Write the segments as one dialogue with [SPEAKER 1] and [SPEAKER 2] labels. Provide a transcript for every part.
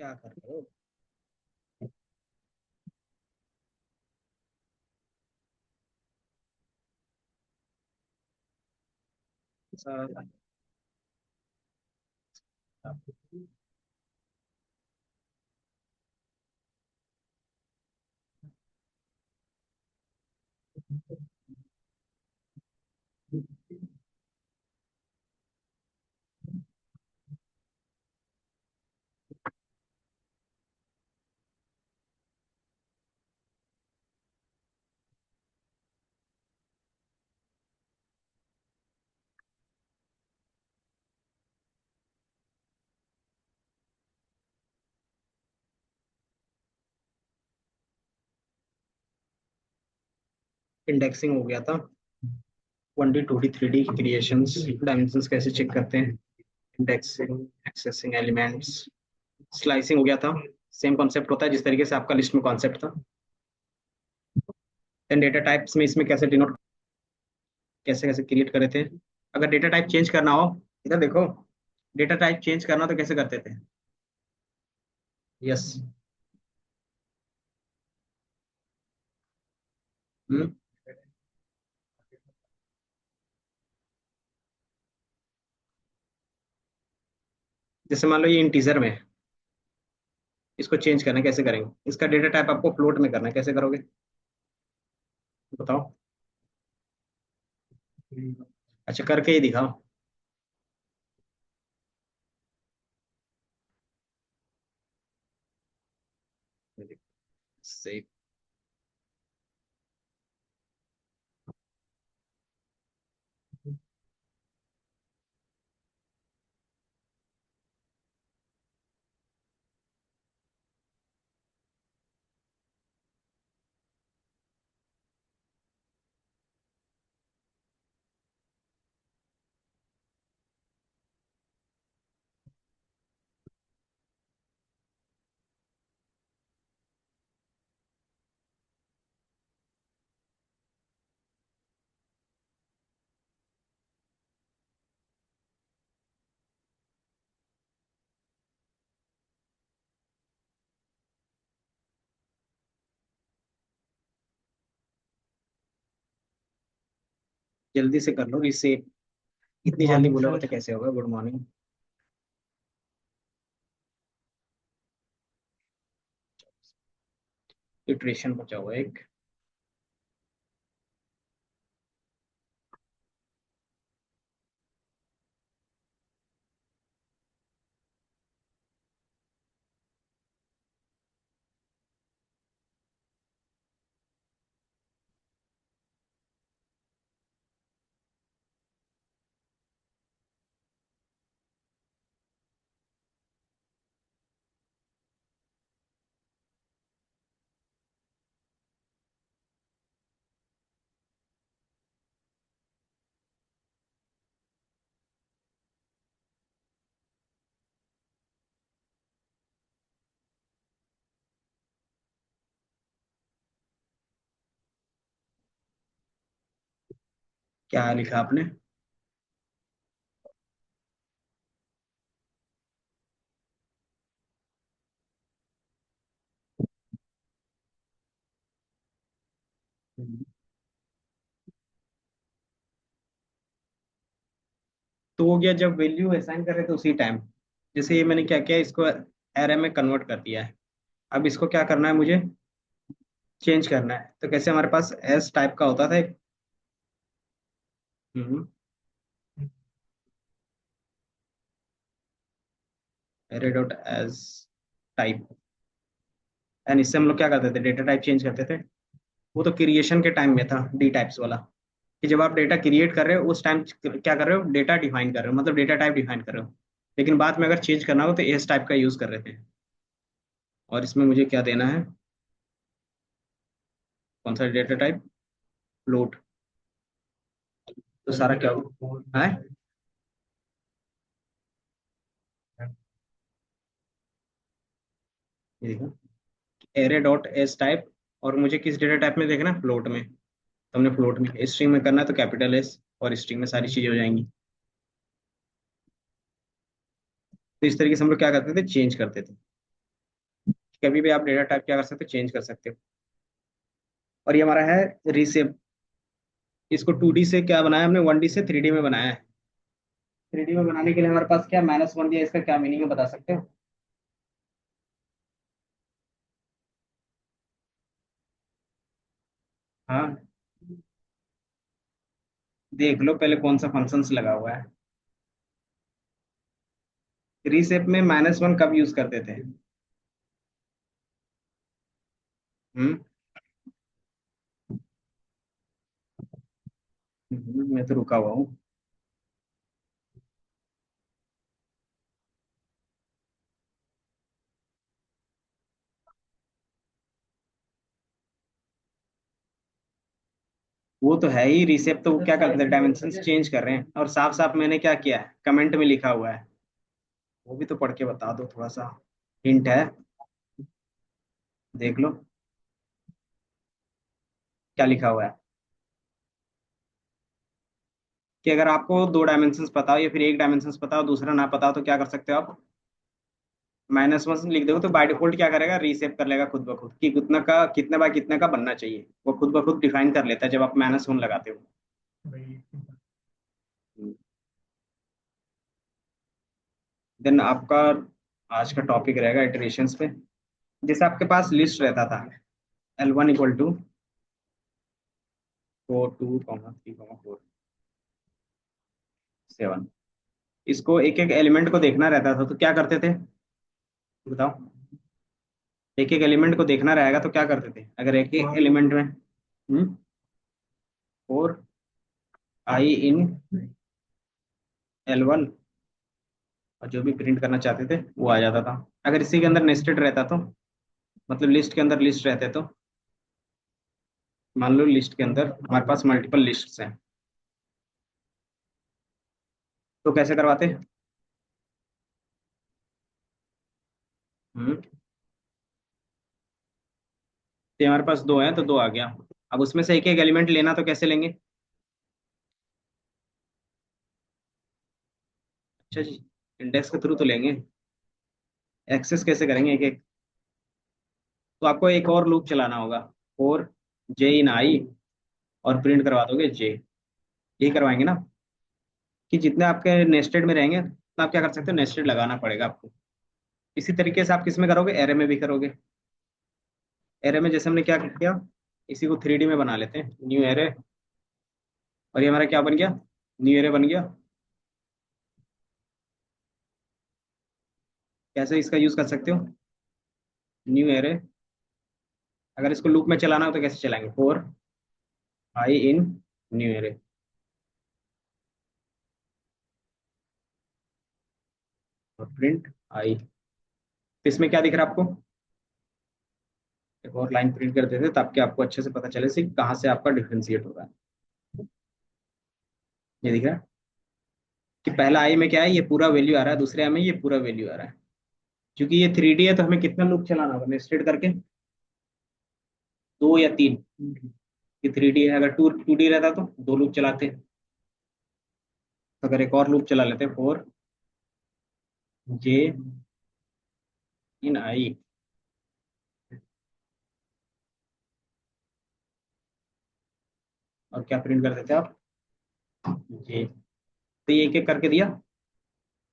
[SPEAKER 1] क्या कर रहे हो? सर, इंडेक्सिंग हो गया था। 1D 2D 3D creations, dimensions कैसे चेक करते हैं। इंडेक्सिंग, एक्सेसिंग एलिमेंट्स, स्लाइसिंग हो गया था। सेम कॉन्सेप्ट होता है जिस तरीके से आपका लिस्ट में कॉन्सेप्ट था। देन डेटा टाइप्स में इसमें कैसे डिनोट, कैसे कैसे क्रिएट करे थे। अगर डेटा टाइप चेंज करना हो, इधर देखो, डेटा टाइप चेंज करना तो कैसे करते थे। यस। हम्म। जैसे मान लो ये इंटीजर में है, इसको चेंज करना है, कैसे करेंगे। इसका डेटा टाइप आपको फ्लोट में करना है, कैसे करोगे बताओ। अच्छा, करके ही दिखाओ। सही। जल्दी से कर लो रिसेट। इतनी जल्दी
[SPEAKER 2] मॉर्निंग
[SPEAKER 1] बोलोगे
[SPEAKER 2] सर।
[SPEAKER 1] तो कैसे होगा। Good morning. इटरेशन बचा हुआ है एक। क्या लिखा आपने। तो वो गया जब वैल्यू असाइन कर रहे थे उसी टाइम। जैसे ये मैंने क्या किया, इसको एरे में कन्वर्ट कर दिया है। अब इसको क्या करना है मुझे, चेंज करना है। तो कैसे, हमारे पास एस टाइप का होता था एक। Array dot S type. And इससे हम लोग क्या करते थे, डेटा टाइप चेंज करते थे। वो तो क्रिएशन के टाइम में था, डी टाइप्स वाला। कि जब आप डेटा क्रिएट कर रहे हो उस टाइम क्या कर रहे हो, डेटा डिफाइन कर रहे हो, मतलब डेटा टाइप डिफाइन कर रहे हो। लेकिन बाद में अगर चेंज करना हो तो एस टाइप का यूज कर रहे थे। और इसमें मुझे क्या देना है, कौन सा डेटा टाइप, फ्लोट। तो सारा क्या है, ये देखो, एरे डॉट एस टाइप। और मुझे किस डेटा टाइप में देखना है, फ्लोट में। तो हमने फ्लोट में, स्ट्रिंग में करना है तो कैपिटल एस, और स्ट्रिंग में सारी चीजें हो जाएंगी। तो इस तरीके से हम लोग क्या करते थे, चेंज करते थे। कभी भी आप डेटा टाइप क्या कर सकते हो, चेंज कर सकते हो। और ये हमारा है रीसेप। इसको 2D से क्या बनाया हमने, 1D से 3D में बनाया है। 3D में बनाने के लिए हमारे पास क्या -1 दिया, इसका क्या मीनिंग है बता सकते हो? हाँ, देख लो पहले कौन सा फंक्शंस लगा हुआ है। रीसेप में -1 कब यूज करते थे? हम्म। मैं तो रुका हुआ हूँ। वो तो है ही, रीसेप तो वो क्या करते थे, डायमेंशंस चेंज कर रहे हैं, और साफ साफ मैंने क्या किया है, कमेंट में लिखा हुआ है। वो भी तो पढ़ के बता दो थोड़ा सा। हिंट है, देख लो क्या लिखा हुआ है। कि अगर आपको दो डायमेंशंस पता हो या फिर एक डायमेंशंस पता हो दूसरा ना पता हो तो क्या कर सकते हो आप, -1 लिख दोगे तो बाय डिफॉल्ट क्या करेगा, रीसेप कर लेगा खुद ब खुद कि कितना का, कितने बाय कितने का बनना चाहिए, वो खुद ब खुद डिफाइन कर लेता है जब आप -1 लगाते हो। देन आपका आज का टॉपिक रहेगा इटरेशंस पे। जैसे आपके पास लिस्ट रहता था, L1 = 4 2 3 4 7। इसको एक एक एलिमेंट को देखना रहता था तो क्या करते थे, बताओ? एक एक एलिमेंट को देखना रहेगा तो क्या करते थे, अगर एक एक एलिमेंट में 4 i इन L1, और जो भी प्रिंट करना चाहते थे वो आ जाता था। अगर इसी के अंदर नेस्टेड रहता तो, मतलब लिस्ट के अंदर लिस्ट रहते तो, मान लो लिस्ट के अंदर हमारे पास मल्टीपल लिस्ट्स हैं, तो कैसे करवाते? हम्म। तो हमारे पास दो हैं तो दो आ गया। अब उसमें से एक एक एलिमेंट लेना तो कैसे लेंगे? अच्छा जी, इंडेक्स के थ्रू तो लेंगे। एक्सेस कैसे करेंगे एक एक? तो आपको एक और लूप चलाना होगा, 4 j इन i, और प्रिंट करवा दोगे j। यही करवाएंगे ना, कि जितने आपके नेस्टेड में रहेंगे तो आप क्या कर सकते हो, नेस्टेड लगाना पड़ेगा आपको। इसी तरीके से आप किस में करोगे, एरे में भी करोगे। एरे में जैसे हमने क्या किया, इसी को 3D में बना लेते हैं, न्यू एरे। और ये हमारा क्या बन गया, न्यू एरे बन गया। कैसे इसका यूज कर सकते हो, न्यू एरे। अगर इसको लूप में चलाना हो तो कैसे चलाएंगे, 4 i इन न्यू एरे, और प्रिंट आई। इसमें क्या दिख रहा है आपको, एक और लाइन प्रिंट कर देते ताकि आपको अच्छे से पता चले कि कहाँ से आपका डिफरेंशिएट हो रहा है। ये दिख रहा है कि पहला आई में क्या है, ये पूरा वैल्यू आ रहा है, दूसरे आई में ये पूरा वैल्यू आ रहा है। क्योंकि ये 3D है तो हमें कितना लूप चलाना होगा नेस्टेड करके, 2 या 3। कि 3D है, अगर टू डी रहता तो दो लूप चलाते। तो अगर एक और लूप चला लेते, 4 j इन i, और क्या प्रिंट कर देते आप, j। तो ये एक एक करके दिया।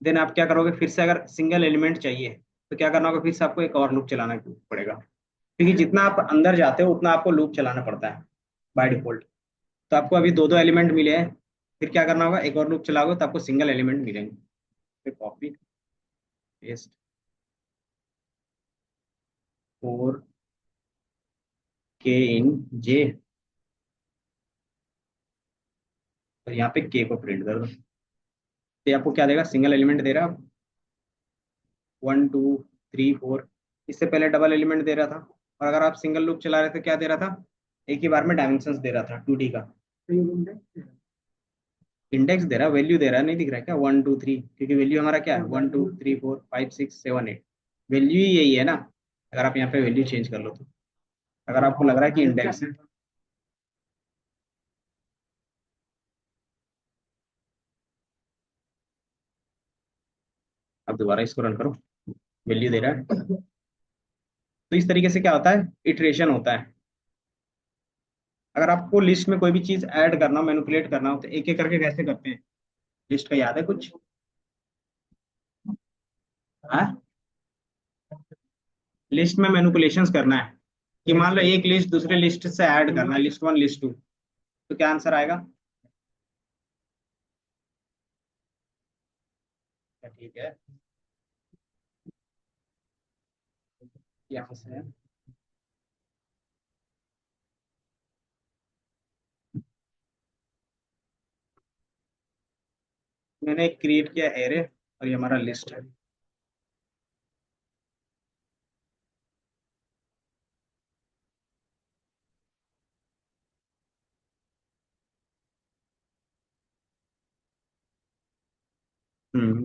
[SPEAKER 1] देन आप क्या करोगे, फिर से अगर सिंगल एलिमेंट चाहिए तो क्या करना होगा, फिर से आपको एक और लूप चलाना पड़ेगा। क्योंकि जितना आप अंदर जाते हो उतना आपको लूप चलाना पड़ता है बाय डिफॉल्ट। तो आपको अभी दो दो एलिमेंट मिले हैं, फिर क्या करना होगा, एक और लूप चलाओगे तो आपको सिंगल एलिमेंट मिलेंगे। फिर कॉपी पेस्ट, 4 k इन j, और यहाँ पे k को प्रिंट कर दो। तो ये आपको क्या देगा, सिंगल एलिमेंट दे रहा है 1 2 3 4। इससे पहले डबल एलिमेंट दे रहा था, और अगर आप सिंगल लूप चला रहे थे क्या दे रहा था, एक ही बार में डायमेंशंस दे रहा था 2D का। इंडेक्स दे रहा है, वैल्यू दे रहा है, नहीं दिख रहा है क्या, 1 2 3, क्योंकि वैल्यू हमारा क्या है, 1 2 3 4 5 6 7 8। वैल्यू ही यही है ना, अगर आप यहाँ पे वैल्यू चेंज कर लो तो, अगर आपको लग रहा है कि इंडेक्स है। अब दोबारा इसको रन करो, वैल्यू दे रहा है। तो इस तरीके से क्या होता है, इटरेशन होता है। अगर आपको लिस्ट में कोई भी चीज ऐड करना हो, मैनिपुलेट करना हो, तो एक एक करके कैसे करते हैं? लिस्ट का याद है कुछ? हाँ, लिस्ट में मैनिपुलेशंस करना है कि मान लो एक लिस्ट दूसरे लिस्ट से ऐड करना है, लिस्ट वन लिस्ट टू, तो क्या आंसर आएगा? ठीक है, यहाँ से है। मैंने क्रिएट किया एरे और ये हमारा लिस्ट है।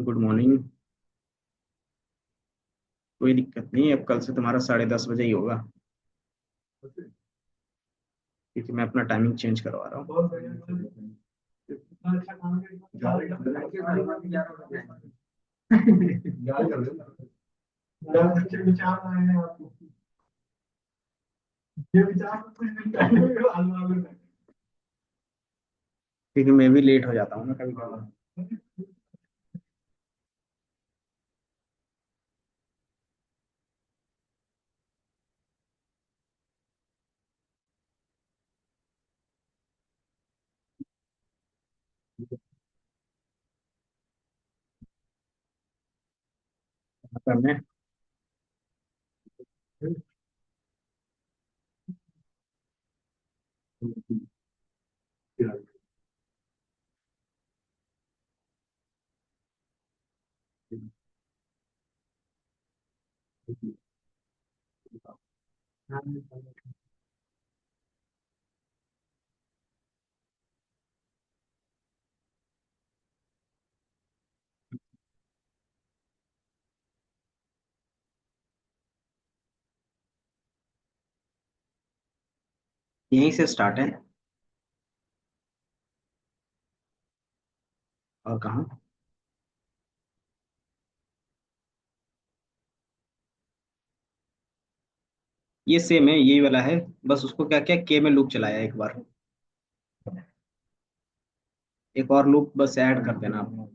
[SPEAKER 1] Good morning. कोई दिक्कत नहीं, अब कल से तुम्हारा 10:30 बजे ही होगा, क्योंकि मैं अपना टाइमिंग चेंज करवा रहा हूँ। क्योंकि मैं भी लेट हो जाता हूँ ना कभी कभी। करने यहीं से स्टार्ट है। और कहाँ? ये सेम है, यही वाला है। बस उसको क्या क्या के में लूप चलाया एक बार। एक और लूप बस ऐड कर देना आप।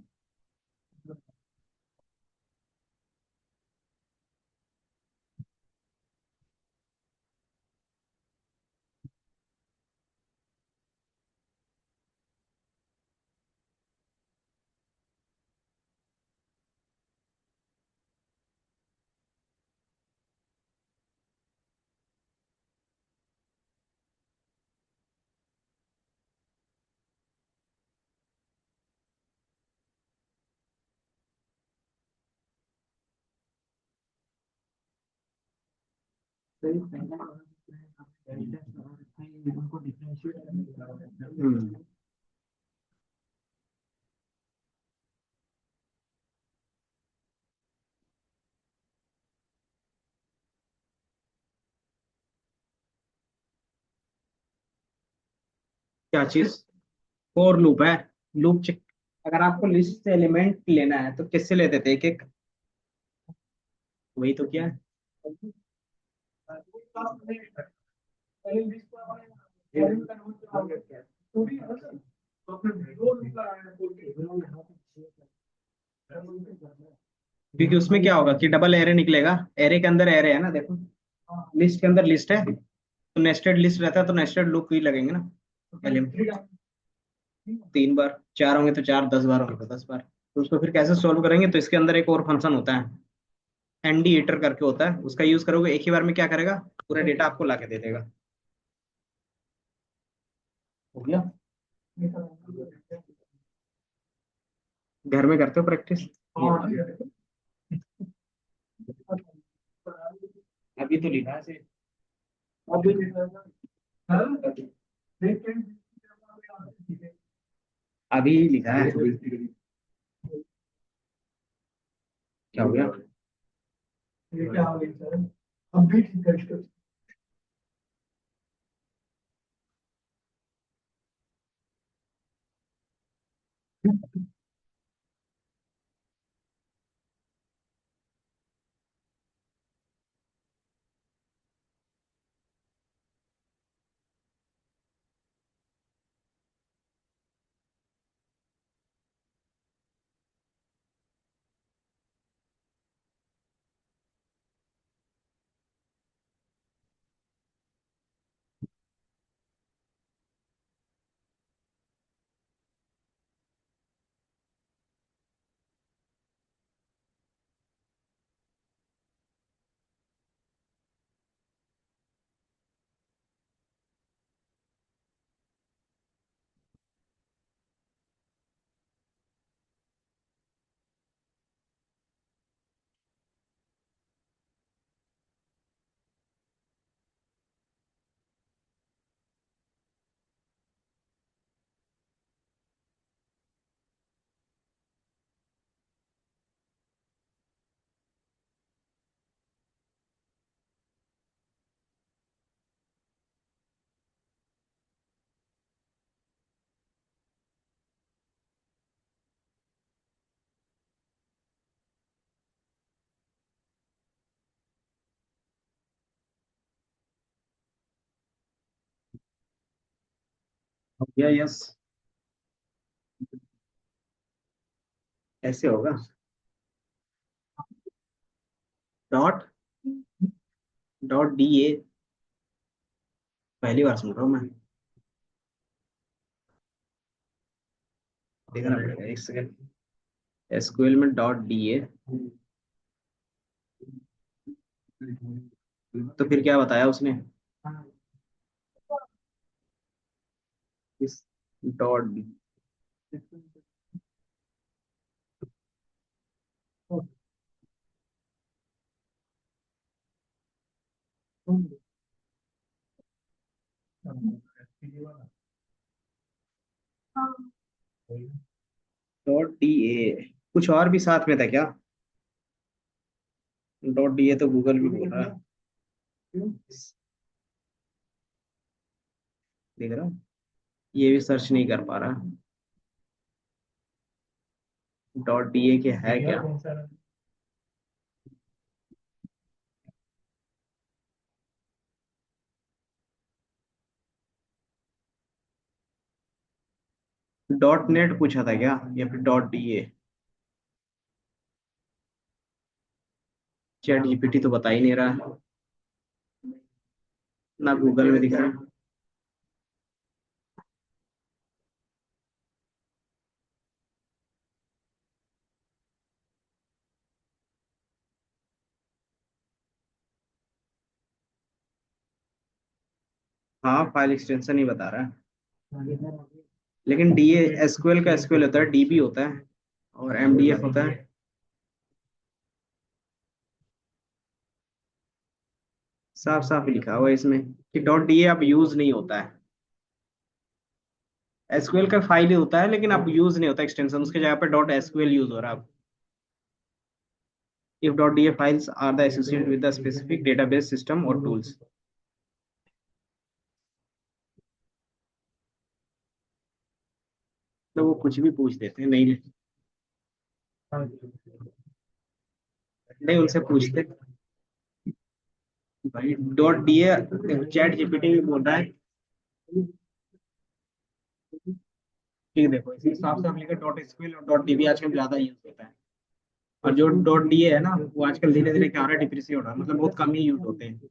[SPEAKER 1] हम्म, क्या चीज? फोर लूप है। Loop check. अगर आपको लिस्ट से एलिमेंट लेना है तो किससे लेते थे, एक एक? वही तो किया है। क्योंकि उसमें क्या होगा कि डबल एरे निकलेगा। एरे के अंदर एरे है ना, देखो। लिस्ट के अंदर लिस्ट है, तो नेस्टेड लिस्ट रहता है तो नेस्टेड लूप ही लगेंगे ना। एलिमेंट 3 बार, 4 होंगे तो 4, 10 बार होंगे तो 10 बार। तो उसको फिर कैसे सॉल्व करेंगे, तो इसके अंदर एक और फंक्शन होता है, एनडीएटर करके होता है, उसका यूज करोगे एक ही बार में क्या करेगा, पूरा डेटा आपको ला के दे देगा। हो गया। घर में करते हो प्रैक्टिस? अभी तो लिखा है सिर्फ। अभी लिखा है। क्या हो गया? हो गया, यस। ऐसे होगा। डॉट डॉट डी ए, पहली बार सुन रहा हूँ मैं। देखना पड़ेगा, एक सेकंड। एसक्यूएल में डॉट डी ए, तो फिर क्या बताया उसने? इस डॉट डी। डॉट डी ए, कुछ और भी साथ में था क्या? डॉट डी ए तो गूगल भी बोल रहा है। देख रहा हूँ, ये भी सर्च नहीं कर पा रहा। डॉट डी ए के है क्या? डॉट नेट पूछा था क्या, या फिर डॉट डी ए? चैट जीपीटी तो बता ही नहीं रहा, ना गूगल में दिख रहा है। हाँ, फाइल एक्सटेंशन ही बता रहा है। लेकिन डी एसक्यूएल का एसक्यूएल होता है, डीबी होता है, और एमडीएफ होता है। साफ साफ लिखा हुआ है इसमें कि डॉट डी ए अब यूज नहीं होता है। एसक्यूएल का फाइल ही होता है, लेकिन अब यूज नहीं होता एक्सटेंशन, उसके जगह पे डॉट एसक्यूएल यूज हो रहा है अब। If dot D A files are the associated with the specific database system और टूल्स। तो वो कुछ भी पूछ देते हैं, नहीं नहीं उनसे पूछते। भाई डॉट डी ए, चैट जीपीटी भी बोल रहा है कि देखो इसी साफ साफ लिखा डॉट एसक्यूएल और डॉट डीबी आजकल ज्यादा यूज होता है। और जो डॉट डी है ना, वो आजकल धीरे धीरे क्या हो रहा है, डिप्रिसिएट हो रहा है, मतलब बहुत कम ही यूज होते हैं।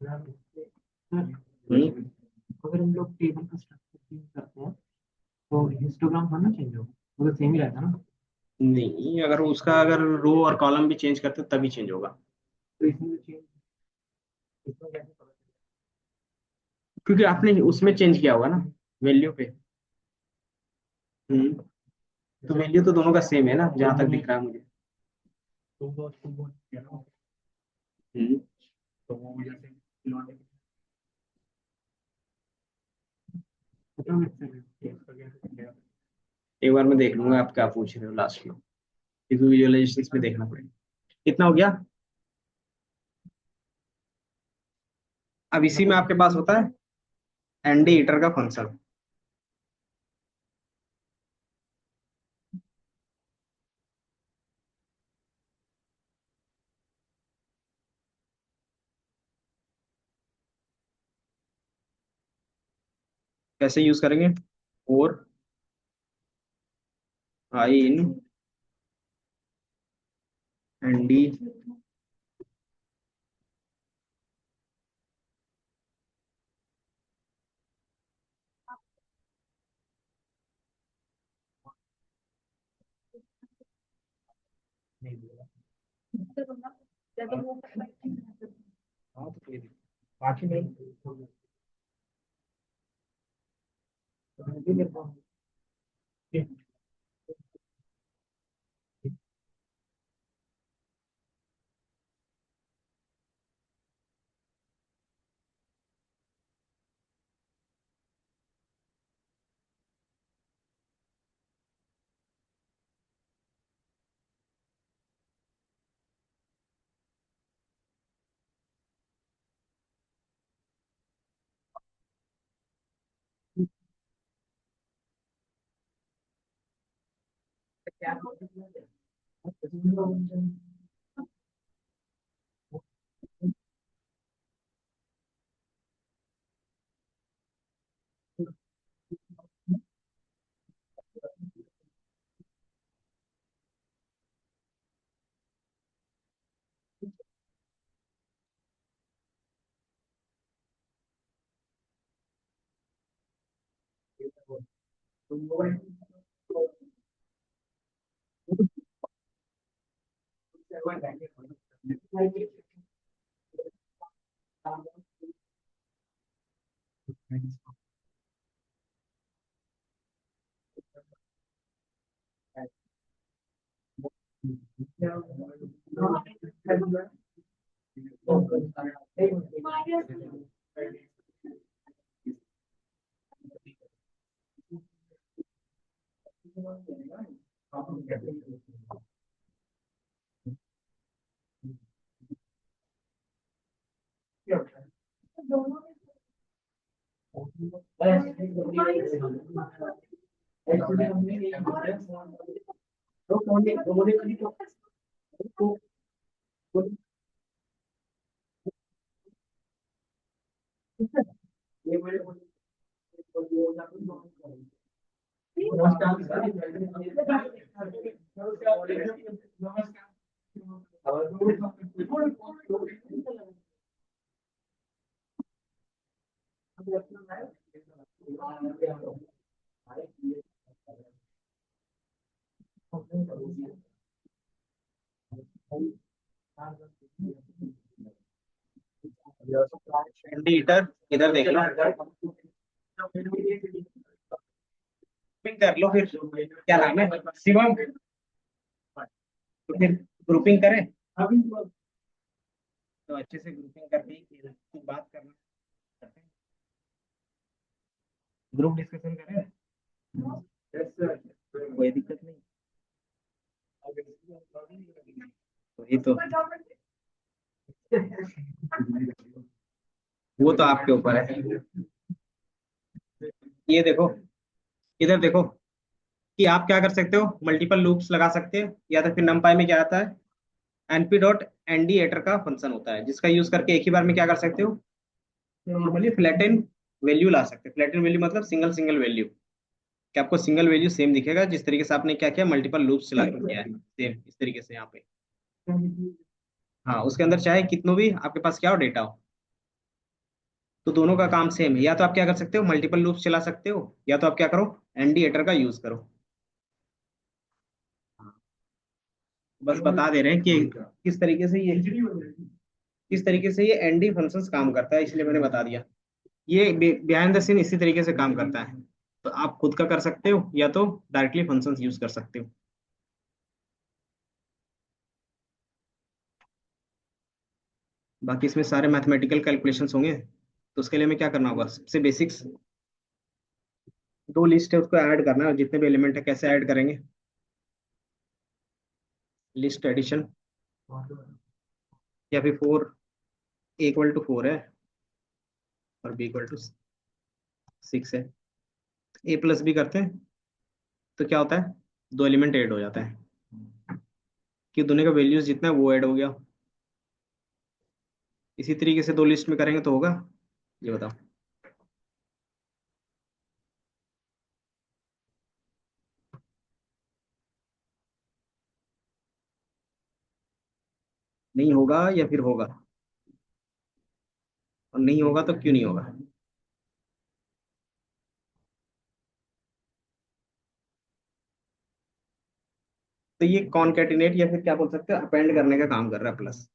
[SPEAKER 1] हम्म।
[SPEAKER 2] अगर हम लोग टेबल का स्ट्रक्चर चेंज करते हैं तो हिस्टोग्राम थोड़ा ना चेंज होगा, वो तो सेम ही रहता है ना।
[SPEAKER 1] नहीं, अगर उसका अगर रो और कॉलम भी चेंज करते तभी चेंज होगा।
[SPEAKER 2] तो इसमें चेंज, इसमें कैसे पता
[SPEAKER 1] क्योंकि आपने उसमें चेंज किया होगा ना, वैल्यू पे। हम्म। तो वैल्यू तो दोनों का सेम है ना, जहां तक दिख रहा है मुझे।
[SPEAKER 2] चलेगा?
[SPEAKER 1] हम्म।
[SPEAKER 2] तो वो जैसे नॉट एक
[SPEAKER 1] एक बार मैं देख लूंगा आप क्या पूछ रहे हो लास्ट में, क्योंकि विजुअलाइजेशन में देखना पड़ेगा। कितना हो गया? अब इसी में आपके पास होता है एनडी ईटर का फंक्शन। कैसे यूज करेंगे? और आई इन एनडी।
[SPEAKER 2] नहीं दिया।
[SPEAKER 1] हाँ तो कोई नहीं।
[SPEAKER 2] बाकी नहीं तो भी मेरे को क्या
[SPEAKER 1] एंडी ईटर इधर देख लो, ग्रुपिंग कर लो फिर। क्या नाम है, शिवम? तो फिर ग्रुपिंग करें, तो अच्छे से ग्रुपिंग करके ही फिर बात करना करते हैं। ग्रुप डिस्कशन करें, कोई दिक्कत नहीं। वही तो, वो तो आपके ऊपर है। ये देखो, इधर देखो, कि आप क्या कर सकते हो, मल्टीपल लूप्स लगा सकते हैं, या तो फिर नमपाई में क्या आता है, np डॉट एनडी एटर का फंक्शन होता है, जिसका यूज करके एक ही बार में क्या कर सकते हो, नॉर्मली फ्लैटन वैल्यू ला सकते हैं। फ्लैटन वैल्यू मतलब सिंगल सिंगल वैल्यू, कि आपको सिंगल वैल्यू सेम दिखेगा, जिस तरीके से आपने क्या किया, मल्टीपल लूप्स चला के किया है, सेम इस तरीके से यहाँ पे। हाँ, उसके अंदर चाहे कितनों भी आपके पास क्या हो, डेटा हो, तो दोनों का काम सेम है। या तो आप क्या कर सकते हो, मल्टीपल लूप्स चला सकते हो, या तो आप क्या करो, एनडी एटर का यूज करो। बस बता दे रहे हैं कि किस तरीके से ये एनडी फंक्शंस काम करता है, इसलिए मैंने बता दिया। ये बिहाइंड द सीन इसी तरीके से काम करता है। तो आप खुद का कर सकते हो, या तो डायरेक्टली फंक्शंस यूज कर सकते हो। बाकी इसमें सारे मैथमेटिकल कैलकुलेशंस होंगे, तो उसके लिए हमें क्या करना होगा, सबसे बेसिक्स, दो लिस्ट है उसको ऐड करना है, और जितने भी एलिमेंट है कैसे ऐड करेंगे, लिस्ट एडिशन, या फिर फोर इक्वल टू फोर है और बी इक्वल टू सिक्स है, ए प्लस बी करते हैं, तो क्या होता है, दो एलिमेंट ऐड हो जाता है, कि दोनों का वैल्यूज जितना है वो ऐड हो गया। इसी तरीके से दो लिस्ट में करेंगे तो होगा, ये बताओ। नहीं होगा या फिर होगा, और नहीं होगा तो क्यों नहीं होगा। तो ये कॉनकैटिनेट या फिर क्या बोल सकते हैं, अपेंड करने का काम कर रहा है, प्लस।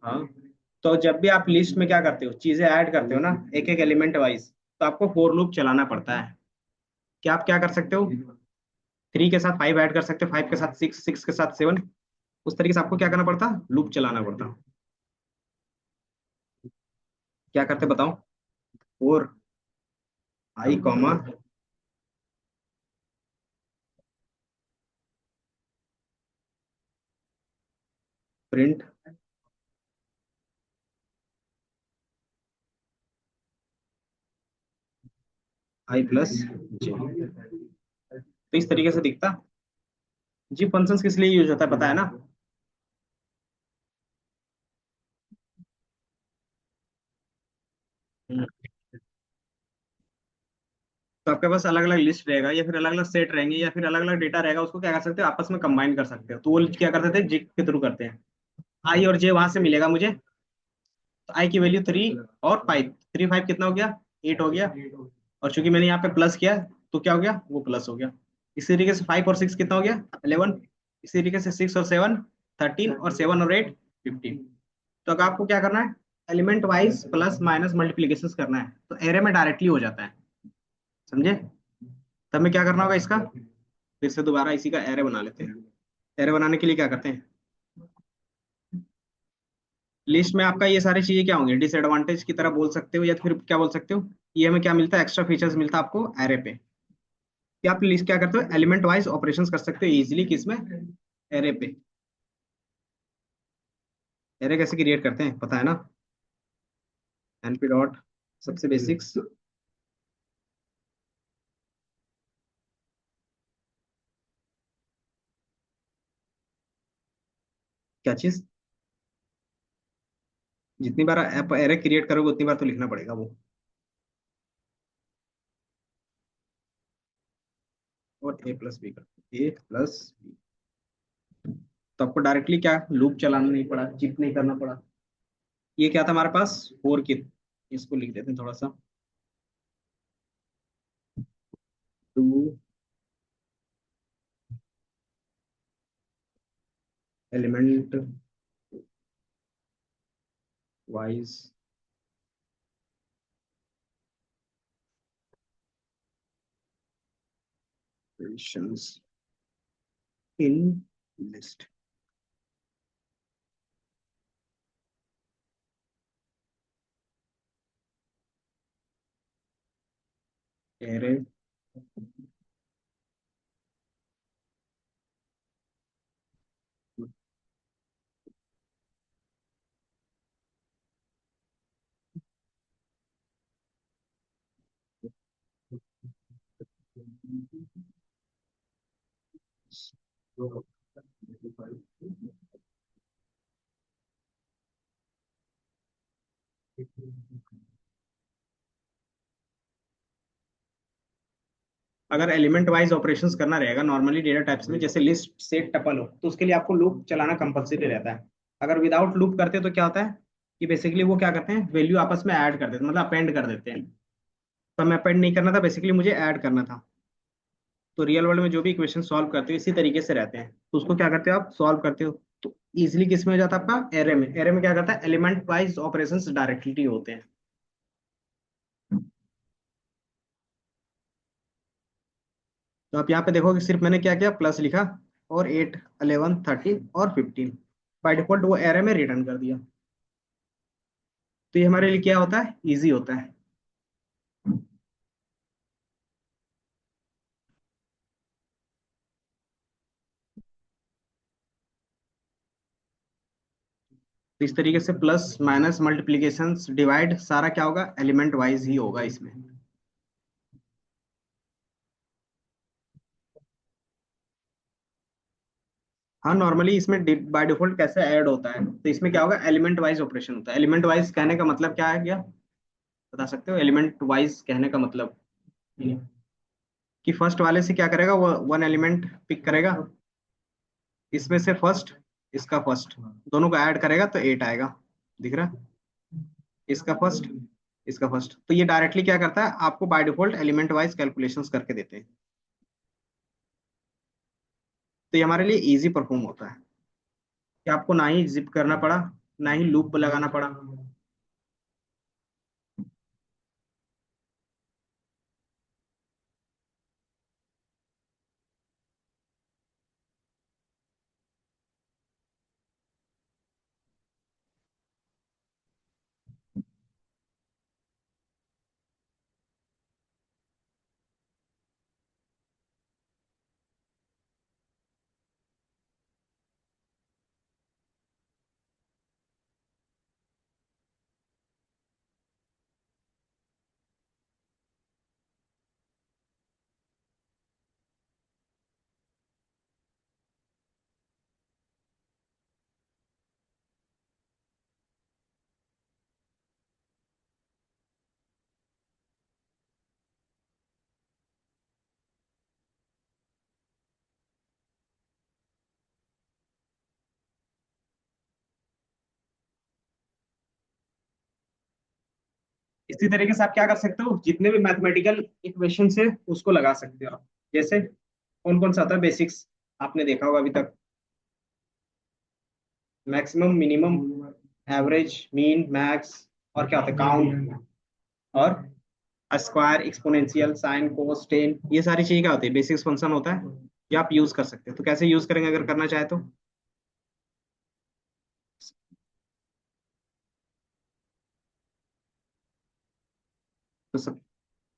[SPEAKER 1] हाँ, तो जब भी आप लिस्ट में क्या करते हो, चीजें ऐड करते हो ना, एक एक एलिमेंट वाइज, तो आपको फोर लूप चलाना पड़ता है। क्या आप क्या कर सकते हो, थ्री के साथ फाइव ऐड कर सकते हो, फाइव के साथ सिक्स, सिक्स के साथ सेवन, उस तरीके से आपको क्या करना पड़ता, लूप चलाना पड़ता। क्या करते बताओ, four I comma print I plus जे, तो इस तरीके से दिखता। जी फंक्शंस किस लिए यूज होता है पता है ना। हम्म, तो आपके पास अलग अलग लिस्ट रहेगा, या फिर अलग अलग सेट रहेंगे, या फिर अलग अलग डेटा रहेगा, उसको क्या कर सकते हो, आपस में कंबाइन कर सकते हो। तो वो क्या करते थे, जिग के थ्रू करते हैं, आई और जे वहां से मिलेगा मुझे, तो आई की वैल्यू थ्री और फाइव, थ्री फाइव कितना हो गया, 8 हो गया, और चूंकि मैंने यहाँ पे प्लस किया तो क्या हो गया, वो प्लस हो गया। इसी तरीके से 5 और 6 कितना हो गया, 11। इसी तरीके से 6 और 7 13, और 7 और 8 15। तो अगर आपको क्या करना है, element wise plus minus multiplication करना है तो एरे में डायरेक्टली हो जाता है, समझे। तब में क्या करना होगा इसका, फिर से दोबारा इसी का एरे बना लेते हैं। एरे बनाने के लिए क्या करते हैं, लिस्ट में आपका ये सारी चीजें क्या होंगी, डिसएडवांटेज की तरह बोल सकते हो, या फिर क्या बोल सकते हो, ये हमें क्या मिलता है, एक्स्ट्रा फीचर्स मिलता है आपको एरे पे, कि आप लिस्ट क्या करते हो, एलिमेंट वाइज ऑपरेशंस कर सकते हो इजीली किसमें, एरे पे। एरे कैसे क्रिएट करते हैं पता है ना, एनपी डॉट सबसे बेसिक्स, क्या चीज, जितनी बार आप एरे क्रिएट करोगे उतनी बार तो लिखना पड़ेगा वो। और ए प्लस बी का, ए प्लस बी, तो आपको डायरेक्टली क्या लूप चलाना नहीं पड़ा, चीट नहीं करना पड़ा। ये क्या था हमारे पास, 4 की, इसको लिख देते हैं थोड़ा सा, 2 element wise operations in list. Array अगर एलिमेंट वाइज ऑपरेशंस करना रहेगा नॉर्मली डेटा टाइप्स में, जैसे लिस्ट सेट टपल हो, तो उसके लिए आपको लूप चलाना कंपलसरी रहता है। अगर विदाउट लूप करते तो क्या होता है, कि बेसिकली वो क्या करते हैं, वैल्यू आपस में ऐड कर देते हैं, मतलब अपेंड कर देते हैं। तो हमें अपेंड नहीं करना था, बेसिकली मुझे ऐड करना था। तो रियल वर्ल्ड में जो भी इक्वेशन सॉल्व करते हो इसी तरीके से रहते हैं, तो उसको क्या करते हो आप, सॉल्व करते हो। तो इजिली किस में हो जाता है आपका, एरे में। एरे में क्या करता है, एलिमेंट वाइज ऑपरेशंस डायरेक्टली होते हैं। तो आप यहाँ पे देखो कि सिर्फ मैंने क्या किया, प्लस लिखा, और 8 11 13 और 15 बाय डिफॉल्ट वो एरे में रिटर्न कर दिया। तो ये हमारे लिए क्या होता है, इजी होता है। तो इस तरीके से प्लस माइनस मल्टीप्लीकेशन डिवाइड सारा क्या होगा, एलिमेंट वाइज ही होगा इसमें। हाँ नॉर्मली इसमें बाय डिफॉल्ट कैसे ऐड होता है, तो इसमें क्या होगा, एलिमेंट वाइज ऑपरेशन होता है। एलिमेंट वाइज कहने का मतलब क्या है, क्या बता सकते हो, एलिमेंट वाइज कहने का मतलब कि फर्स्ट वाले से क्या करेगा, वो वन एलिमेंट पिक करेगा, इसमें से फर्स्ट, इसका फर्स्ट, दोनों को ऐड करेगा तो 8 आएगा, दिख रहा है, इसका फर्स्ट, इसका फर्स्ट। तो ये डायरेक्टली क्या करता है, आपको by default element wise calculations करके देते हैं। तो ये हमारे लिए इजी परफॉर्म होता है, कि आपको ना ही जिप करना पड़ा, ना ही लूप लगाना पड़ा। इसी तरीके से आप क्या कर सकते हो, जितने भी मैथमेटिकल इक्वेशन है उसको लगा सकते हो आप। जैसे कौन कौन सा आता है बेसिक्स, आपने देखा होगा अभी तक, maximum, minimum, average, mean, max, और क्या होता है, काउंट, और स्क्वायर, एक्सपोनेंशियल, साइन, कोस, टेन, ये सारी चीजें क्या होती है, बेसिक्स फंक्शन होता है, ये आप यूज कर सकते हैं। तो कैसे यूज करेंगे अगर करना चाहे तो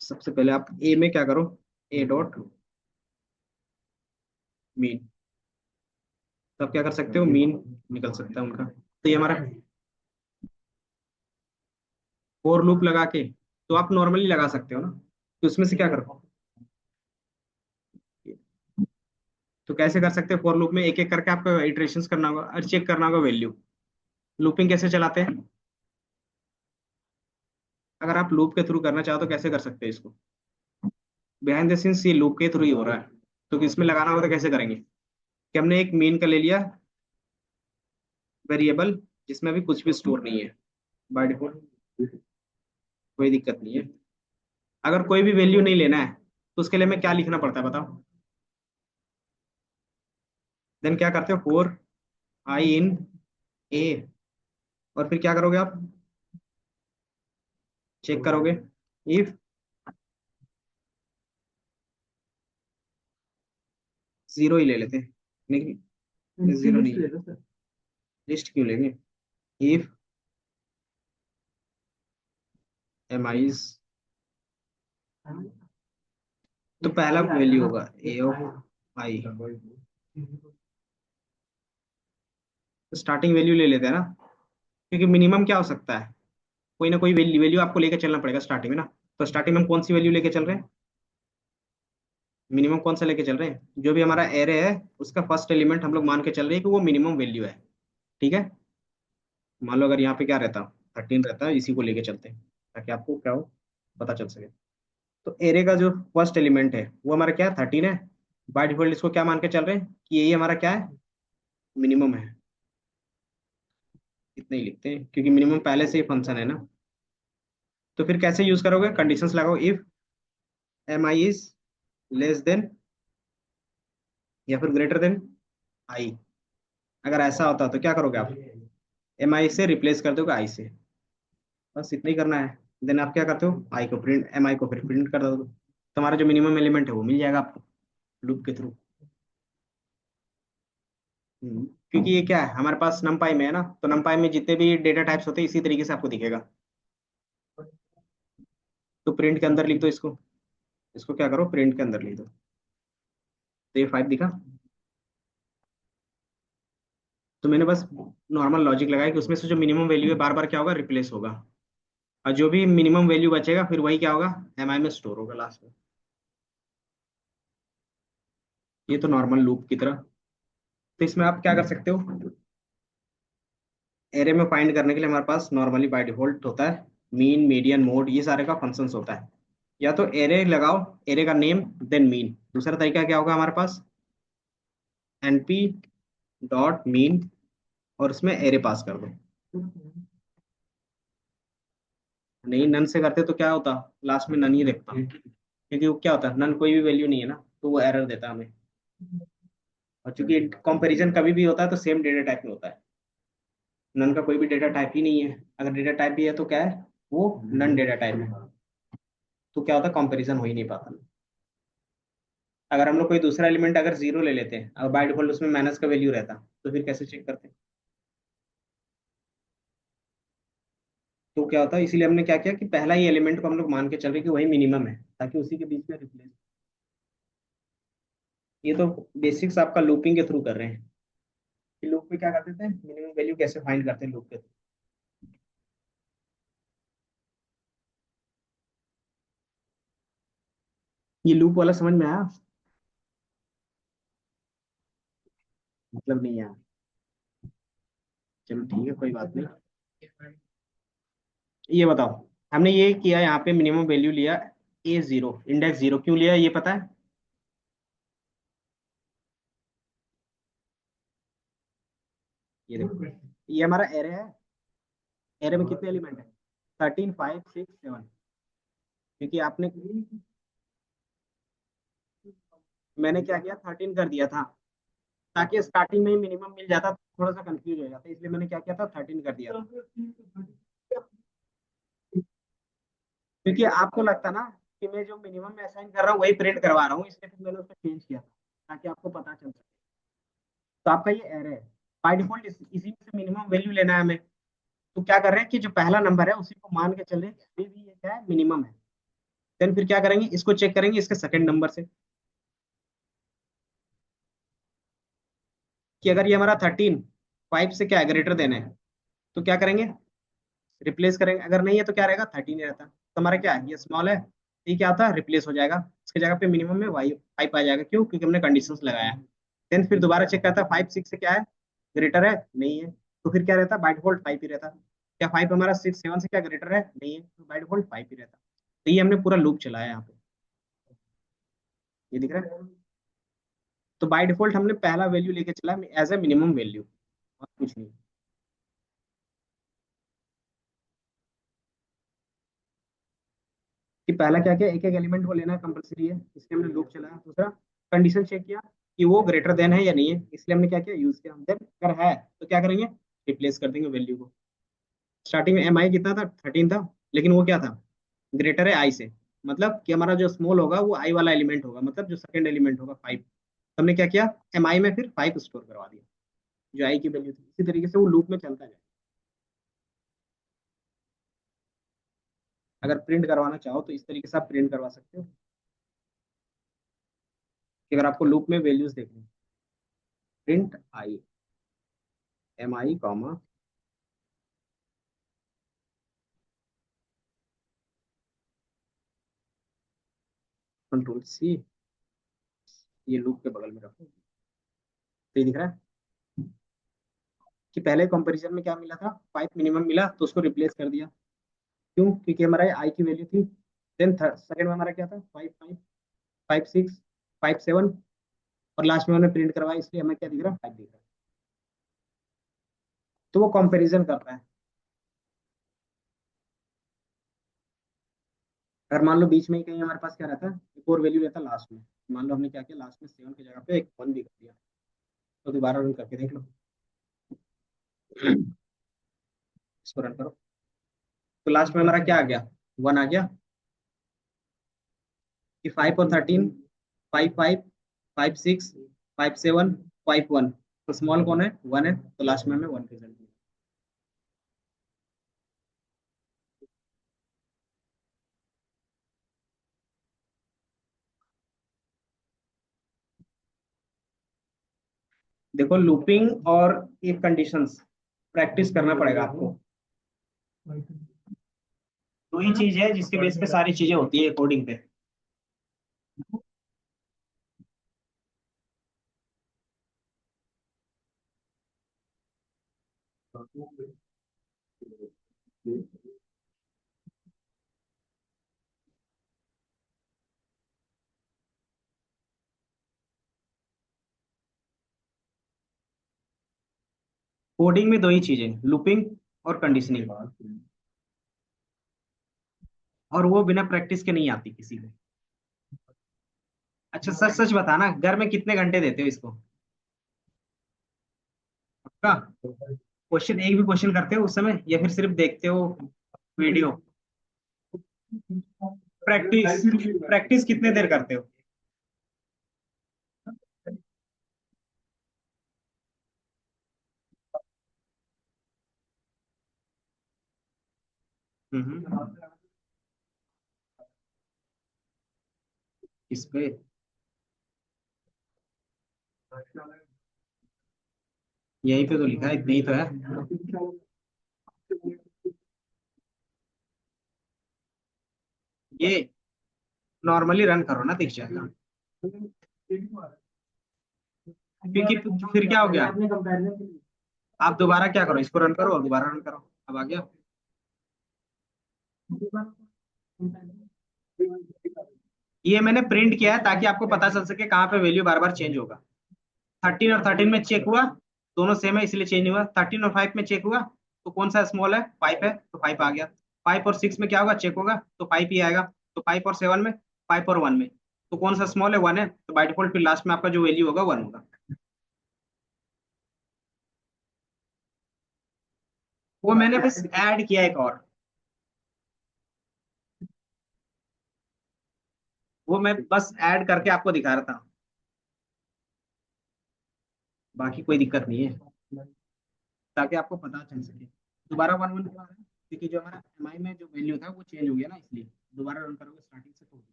[SPEAKER 1] सबसे पहले आप ए में क्या करो, ए डॉट मीन, तो आप क्या कर सकते हो, मीन निकल सकता है उनका। तो ये हमारा फोर लूप लगा के, तो आप नॉर्मली लगा सकते हो ना, तो उसमें से क्या करो, तो कैसे कर सकते हो, फॉर लूप में एक एक करके आपको इटरेशंस करना होगा और चेक करना होगा वैल्यू। लूपिंग कैसे चलाते हैं, अगर आप लूप के थ्रू करना चाहो तो कैसे कर सकते हैं इसको, बिहाइंड द सीन्स ये लूप के थ्रू ही हो रहा है, तो इसमें लगाना होगा तो कैसे करेंगे, कि हमने एक मीन का ले लिया वेरिएबल, जिसमें अभी कुछ भी स्टोर नहीं है बाय डिफॉल्ट, कोई दिक्कत नहीं है। अगर कोई भी वैल्यू नहीं लेना है तो उसके लिए हमें क्या लिखना पड़ता है बताओ, देन क्या करते हो, फोर आई इन ए, और फिर क्या करोगे आप, चेक करोगे, इफ जीरो ही ले लेते हैं, नहीं जीरो
[SPEAKER 2] लिस्ट
[SPEAKER 1] नहीं,
[SPEAKER 2] ले लो सर।
[SPEAKER 1] लिस्ट क्यों लेंगे, इफ एम आईज, तो पहला वैल्यू होगा ए ऑफ आई, तो स्टार्टिंग वैल्यू ले लेते हैं ना, क्योंकि मिनिमम क्या हो सकता है, कोई ना कोई वैल्यू वैल्यू आपको लेके चलना पड़ेगा स्टार्टिंग में ना। तो स्टार्टिंग में हम कौन सी वैल्यू लेके चल रहे हैं, मिनिमम कौन सा लेके चल रहे हैं, जो भी हमारा एरे है उसका फर्स्ट एलिमेंट हम लोग मान के चल रहे हैं कि वो मिनिमम वैल्यू है। ठीक है, मान लो अगर यहाँ पे क्या रहता, 13 रहता है, इसी को लेके चलते हैं ताकि आपको क्या हो, पता चल सके। तो एरे का जो फर्स्ट एलिमेंट है वो हमारा क्या है, 13 है। बाय डिफॉल्ट इसको क्या मान के चल रहे हैं कि यही हमारा क्या है, मिनिमम है। इतना ही लिखते हैं क्योंकि मिनिमम पहले से ही फंक्शन है ना। तो फिर कैसे यूज करोगे, कंडीशंस लगाओ, if M I is less than या फिर ग्रेटर देन आई। अगर ऐसा होता तो क्या करोगे आप, एम आई से रिप्लेस कर दोगे आई से, बस इतना ही करना है। देन आप क्या करते हो, आई को प्रिंट, एम आई को फिर प्रिंट कर दोगे, तो हमारा जो मिनिमम एलिमेंट है वो मिल जाएगा आपको लूप के थ्रू। क्योंकि ये क्या है हमारे पास नमपाई में है ना, तो नमपाई में जितने भी डेटा टाइप्स होते हैं इसी तरीके से आपको दिखेगा। तो प्रिंट के अंदर लिख दो इसको, इसको क्या करो, प्रिंट के अंदर लिख दो, तो ये 5 दिखा। तो मैंने बस नॉर्मल लॉजिक लगाया कि उसमें से जो मिनिमम वैल्यू है बार बार क्या होगा, रिप्लेस होगा, और जो भी मिनिमम वैल्यू बचेगा फिर वही क्या होगा, एम आई में स्टोर होगा लास्ट में। ये तो नॉर्मल लूप की तरह। तो इसमें आप क्या कर सकते हो, एरे में फाइंड करने के लिए हमारे पास नॉर्मली बाय डिफॉल्ट होता है मीन, मीडियन, मोड, ये सारे का फंक्शंस होता है। या तो एरे लगाओ, एरे का नेम देन मीन। दूसरा तरीका क्या होगा हमारे पास, एनपी डॉट मीन, और उसमें एरे पास कर दो। नहीं, नन से करते तो क्या होता, लास्ट में नन ही देखता, क्योंकि वो क्या होता है, नन कोई भी वैल्यू नहीं है ना, तो वो एरर देता है हमें। और चूंकि कंपैरिजन कभी भी होता है तो सेम डेटा टाइप में होता है, नन का कोई भी डेटा टाइप ही नहीं है, अगर डेटा टाइप भी है तो क्या है, वो नन डेटा टाइप है, तो क्या होता है, कंपैरिजन हो ही नहीं पाता। अगर हम लोग कोई दूसरा एलिमेंट अगर जीरो ले लेते हैं, अगर बाय डिफॉल्ट उसमें माइनस का वैल्यू रहता, तो फिर कैसे चेक करते हैं, तो क्या होता है, इसीलिए हमने क्या किया कि पहला ही एलिमेंट को हम लोग मान के चल रहे कि वही मिनिमम है, ताकि उसी के बीच में रिप्लेस। ये तो बेसिक्स आपका लूपिंग के थ्रू कर रहे हैं, कि लूप में क्या करते थे, मिनिमम वैल्यू कैसे फाइंड करते हैं लूप के थ्रू। ये लूप वाला समझ में आया, मतलब नहीं आया, चलो ठीक है कोई बात नहीं। ये बताओ, हमने ये किया यहाँ पे मिनिमम वैल्यू लिया ए जीरो, इंडेक्स जीरो, क्यों लिया ये पता है, ये देखो, ये हमारा एरे है, एरे में कितने एलिमेंट है, 13 5 6 7, क्योंकि आपने, मैंने क्या किया 13 कर दिया था ताकि स्टार्टिंग में ही मिनिमम मिल जाता, थोड़ा सा कंफ्यूज हो जाता, इसलिए मैंने क्या किया था 13 कर दिया था। क्योंकि आपको लगता ना कि मैं जो मिनिमम में असाइन कर रहा हूँ वही प्रिंट करवा रहा हूँ, इसलिए फिर मैंने उसको चेंज किया था ताकि आपको पता चल सके। तो आपका ये एरर है। बाय डिफॉल्ट इसी में से मिनिमम वैल्यू लेना है हमें। तो क्या कर रहे हैं कि जो पहला नंबर है उसी को मान के चले अभी भी ये क्या है, मिनिमम है। देन फिर क्या करेंगे, इसको चेक करेंगे इसके सेकंड नंबर से कि अगर ये हमारा 13 5 से क्या है, ग्रेटर देना है, तो क्या करेंगे, रिप्लेस करेंगे। अगर नहीं है तो क्या रहेगा, 13 ही रहता। तो हमारा क्या है, ये स्मॉल है, तो ये क्या होता है, रिप्लेस हो जाएगा। इसकी जगह पे मिनिमम में वाई 5 आ जाएगा। क्यों, क्योंकि हमने कंडीशंस लगाया है। देन फिर दोबारा चेक करता है 5 6 से क्या है, ग्रेटर है, नहीं है, तो फिर क्या रहता है, बाय डिफॉल्ट 5 ही रहता। क्या 5 हमारा 6 7 से क्या ग्रेटर है, नहीं है, तो बाय डिफॉल्ट 5 ही रहता। तो ये हमने पूरा लूप चलाया यहाँ पे, ये दिख रहा है। तो बाय डिफॉल्ट हमने पहला वैल्यू लेके चला एज ए मिनिमम वैल्यू, और कुछ नहीं। कि पहला क्या किया, एक एक एलिमेंट को लेना कंपलसरी है, इसलिए हमने लूप चलाया। दूसरा, कंडीशन चेक किया कि वो ग्रेटर देन है या नहीं है, इसलिए हमने क्या किया, यूज किया। देन अगर है तो क्या करेंगे, रिप्लेस कर देंगे वैल्यू को। स्टार्टिंग में एम आई कितना था, 13 था, लेकिन वो क्या था, ग्रेटर है आई से। मतलब कि हमारा जो स्मॉल होगा वो आई वाला एलिमेंट होगा, मतलब जो सेकंड एलिमेंट होगा 5। हमने क्या किया, एम आई में फिर 5 स्टोर करवा दिया, जो आई की वैल्यू थी। इसी तरीके से वो लूप में चलता जाए। अगर प्रिंट करवाना चाहो तो इस तरीके से आप प्रिंट करवा सकते हो, कि अगर आपको लूप में वैल्यूज देखनी, print I M I comma control C, ये लूप के बगल में रखो। तो ये दिख रहा है कि पहले कंपैरिजन में क्या मिला था, 5 मिनिमम मिला, तो उसको रिप्लेस कर दिया। क्यों, क्योंकि हमारा आई की वैल्यू थी। देन थर्ड सेकंड में हमारा क्या था, 5 5 5 6 5 7, और लास्ट में हमने प्रिंट करवाया, इसलिए हमें क्या दिख रहा है, 5 दिख रहा है। तो वो कंपैरिजन कर रहा है। अगर मान लो बीच में ही कहीं हमारे पास क्या रहता है, एक और वैल्यू रहता है लास्ट में। मान लो हमने क्या किया, लास्ट में 7 की जगह पे एक 1 भी कर दिया, तो दोबारा रन करके देख लो। इसको रन करो, तो लास्ट में हमारा क्या आ गया, 1 आ गया। कि 5 और 13, 5 5 5 6 5 7 5 1, तो स्मॉल कौन है, 1 है, तो लास्ट में हमें 1 रिजल्ट मिला। देखो लूपिंग और ये कंडीशंस प्रैक्टिस करना पड़ेगा आपको। दो ही चीज है जिसके बेस पे सारी चीजें होती है कोडिंग पे। कोडिंग में दो ही चीजें, लूपिंग और कंडीशनिंग, और वो बिना प्रैक्टिस के नहीं आती किसी को। अच्छा सच सच बताना, घर में कितने घंटे देते हो इसको, पक्का? क्वेश्चन, एक भी क्वेश्चन करते हो उस समय, या फिर सिर्फ देखते हो वीडियो? प्रैक्टिस, प्रैक्टिस कितने देर करते हो? हम्म। इस पे यहीं पे तो लिखा है, इतनी ही तो है। ये नॉर्मली रन करो ना, दिख जाएगा। क्योंकि फिर क्या हो गया, आप दोबारा क्या करो, इसको रन करो और दोबारा रन करो, अब आ गया। ये मैंने प्रिंट किया है ताकि आपको पता चल सके कहाँ पे वैल्यू बार बार चेंज होगा। 13 और 13 में चेक हुआ, दोनों सेम है इसलिए चेंज हुआ। 13 और 5 में चेक हुआ, तो कौन सा स्मॉल है, 5 है, तो 5 आ गया। फाइव और सिक्स में क्या होगा, चेक होगा तो फाइव ही आएगा। तो फाइव और सेवन में, फाइव और वन में, तो कौन सा स्मॉल है, वन है, तो बाय डिफॉल्ट फिर लास्ट में आपका जो वैल्यू होगा वन होगा। वो मैंने बस ऐड किया एक और, वो मैं बस ऐड करके आपको दिखा रहा था, बाकी कोई दिक्कत नहीं है, ताकि आपको पता चल सके। दोबारा वन वन क्यों आ रहा है, क्योंकि जो हमारा एमआई में जो वैल्यू था वो चेंज हो गया ना, इसलिए दोबारा रन करोगे स्टार्टिंग से तो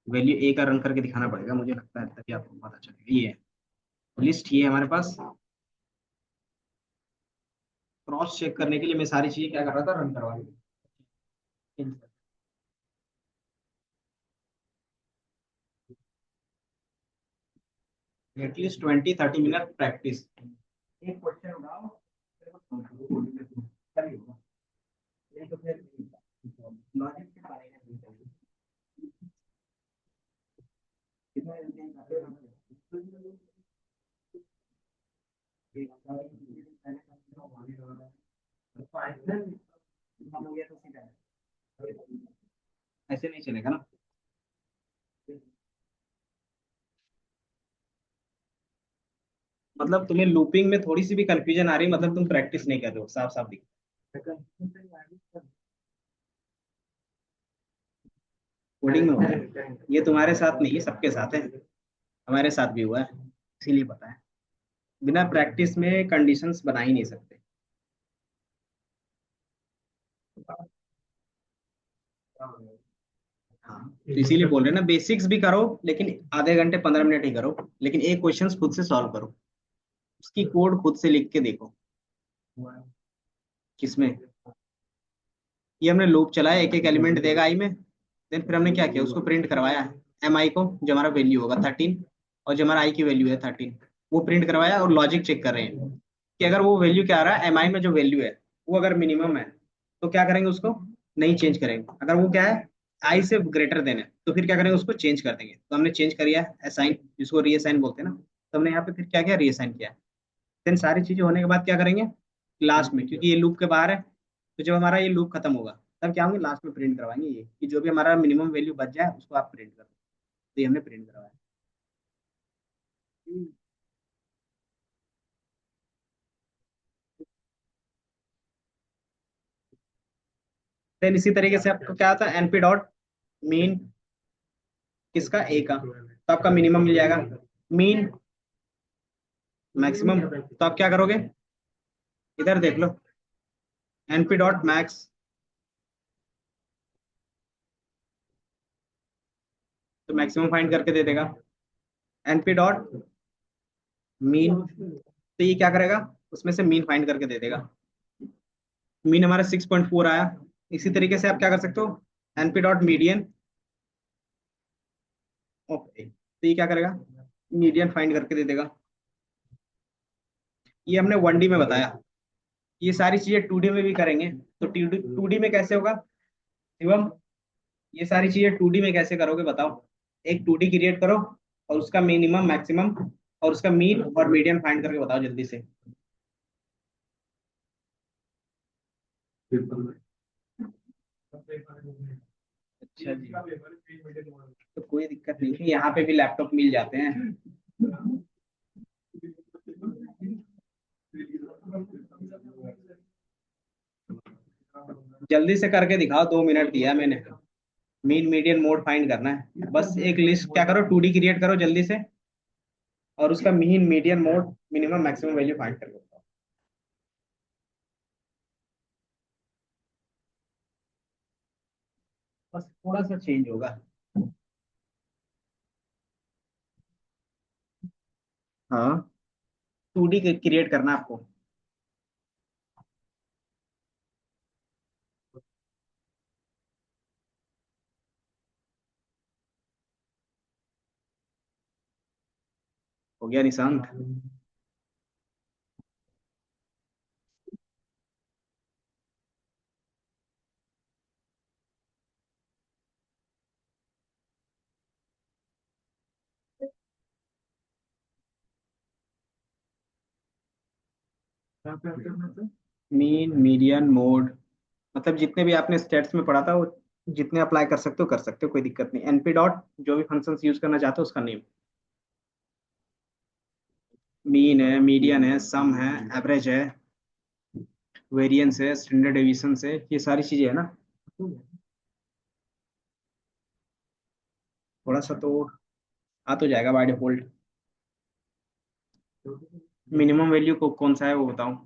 [SPEAKER 1] वैल्यू ए का रन करके दिखाना पड़ेगा मुझे लगता है, तभी आपको पता चलेगा। ये लिस्ट ये है हमारे पास। क्रॉस चेक करने के लिए मैं सारी चीजें क्या कर रहा था, रन करवा रही एटलीस्ट 20-30 मिनट प्रैक्टिस। एक क्वेश्चन उठाओ, तभी होगा। नहीं तो फिर लॉजिक के बारे में नहीं चाहिए। कितना जल्दी करते हैं? एक साल पहले करते हो, आगे हो रहा है। फाइनल हम हो गया तो सीधा है। ऐसे नहीं चलेगा ना। मतलब तुम्हें लूपिंग में थोड़ी सी भी कंफ्यूजन आ रही, मतलब तुम प्रैक्टिस नहीं कर रहे हो, साफ साफ दिख। कोडिंग में होता है ये, तुम्हारे साथ नहीं, ये सबके साथ है, हमारे साथ भी हुआ है, इसीलिए पता है। बिना प्रैक्टिस में कंडीशंस बना ही नहीं सकते। हाँ, तो इसीलिए बोल रहे हैं ना, बेसिक्स भी करो लेकिन आधे घंटे 15 मिनट ही करो, लेकिन एक क्वेश्चन खुद से सॉल्व करो, उसकी कोड खुद से लिख के देखो। किसमें? ये हमने लूप चलाया, एक एक एलिमेंट देगा आई में, देन फिर हमने क्या किया, उसको प्रिंट करवाया एम आई को, जो हमारा वैल्यू होगा 13, और जो हमारा आई की वैल्यू है 13, वो प्रिंट करवाया, और लॉजिक चेक कर रहे हैं कि अगर वो वैल्यू क्या आ रहा है, एम आई में जो वैल्यू है वो अगर मिनिमम है तो क्या करेंगे, उसको नहीं चेंज करेंगे। अगर वो क्या है, आई से ग्रेटर देन है, तो फिर क्या करेंगे, उसको चेंज कर देंगे। तो हमने चेंज किया असाइन, जिसको रीअसाइन बोलते हैं ना, तो हमने यहाँ पे फिर क्या किया, रीअसाइन किया। देन सारी चीजें होने के बाद क्या करेंगे, लास्ट में, क्योंकि ये लूप के बाहर है, तो जब हमारा ये लूप खत्म होगा तब क्या होंगे, लास्ट में प्रिंट करवाएंगे ये कि जो भी हमारा मिनिमम वैल्यू बच जाए उसको आप प्रिंट कर दो। तो ये हमने प्रिंट करवाया। देन इसी तरीके से आपको क्या आता है, एनपी डॉट मीन, किसका, ए का, तो आपका मिनिमम मिल जाएगा। मीन मैक्सिमम, तो आप क्या करोगे, इधर देख लो, एनपी डॉट मैक्स, तो मैक्सिमम फाइंड करके दे देगा। एनपी डॉट मीन, तो ये क्या करेगा, उसमें से मीन फाइंड करके दे देगा। मीन हमारा 6.4 आया। इसी तरीके से आप क्या कर सकते हो, एनपी डॉट मीडियन, ओके, तो ये क्या करेगा, मीडियन फाइंड करके दे देगा। ये हमने 1D में बताया, ये सारी चीजें 2D में भी करेंगे। तो 2D में कैसे होगा शिवम, ये सारी चीजें 2D में कैसे करोगे बताओ। एक 2D क्रिएट करो, और उसका मिनिमम मैक्सिमम और उसका मीन और मीडियन फाइंड करके बताओ जल्दी से। अच्छा जी, तो कोई दिक्कत नहीं है, यहाँ पे भी लैपटॉप मिल जाते हैं। जल्दी से करके दिखाओ, 2 मिनट दिया मैंने। मीन मीडियन मोड फाइंड करना है, बस एक लिस्ट क्या करो, 2D क्रिएट करो जल्दी से, और उसका mean median mode minimum maximum value find करके बताओ। बस थोड़ा सा चेंज होगा। हाँ, 2D क्रिएट करना है आपको। हो गया निशांत?
[SPEAKER 2] क्या क्या करना था?
[SPEAKER 1] मीन मीडियन मोड, मतलब जितने भी आपने स्टेट्स में पढ़ा था वो जितने अप्लाई कर सकते हो, कोई दिक्कत नहीं। एनपी डॉट जो भी फंक्शंस यूज करना चाहते हो उसका नेम, मीन है, मीडियन है, सम है, एवरेज है, वेरिएंस है, स्टैंडर्ड डेविएशन है, ये सारी चीजें है ना। थोड़ा सा तो आ तो जाएगा बाय डिफॉल्ट। मिनिमम वैल्यू को कौन सा है वो बताओ।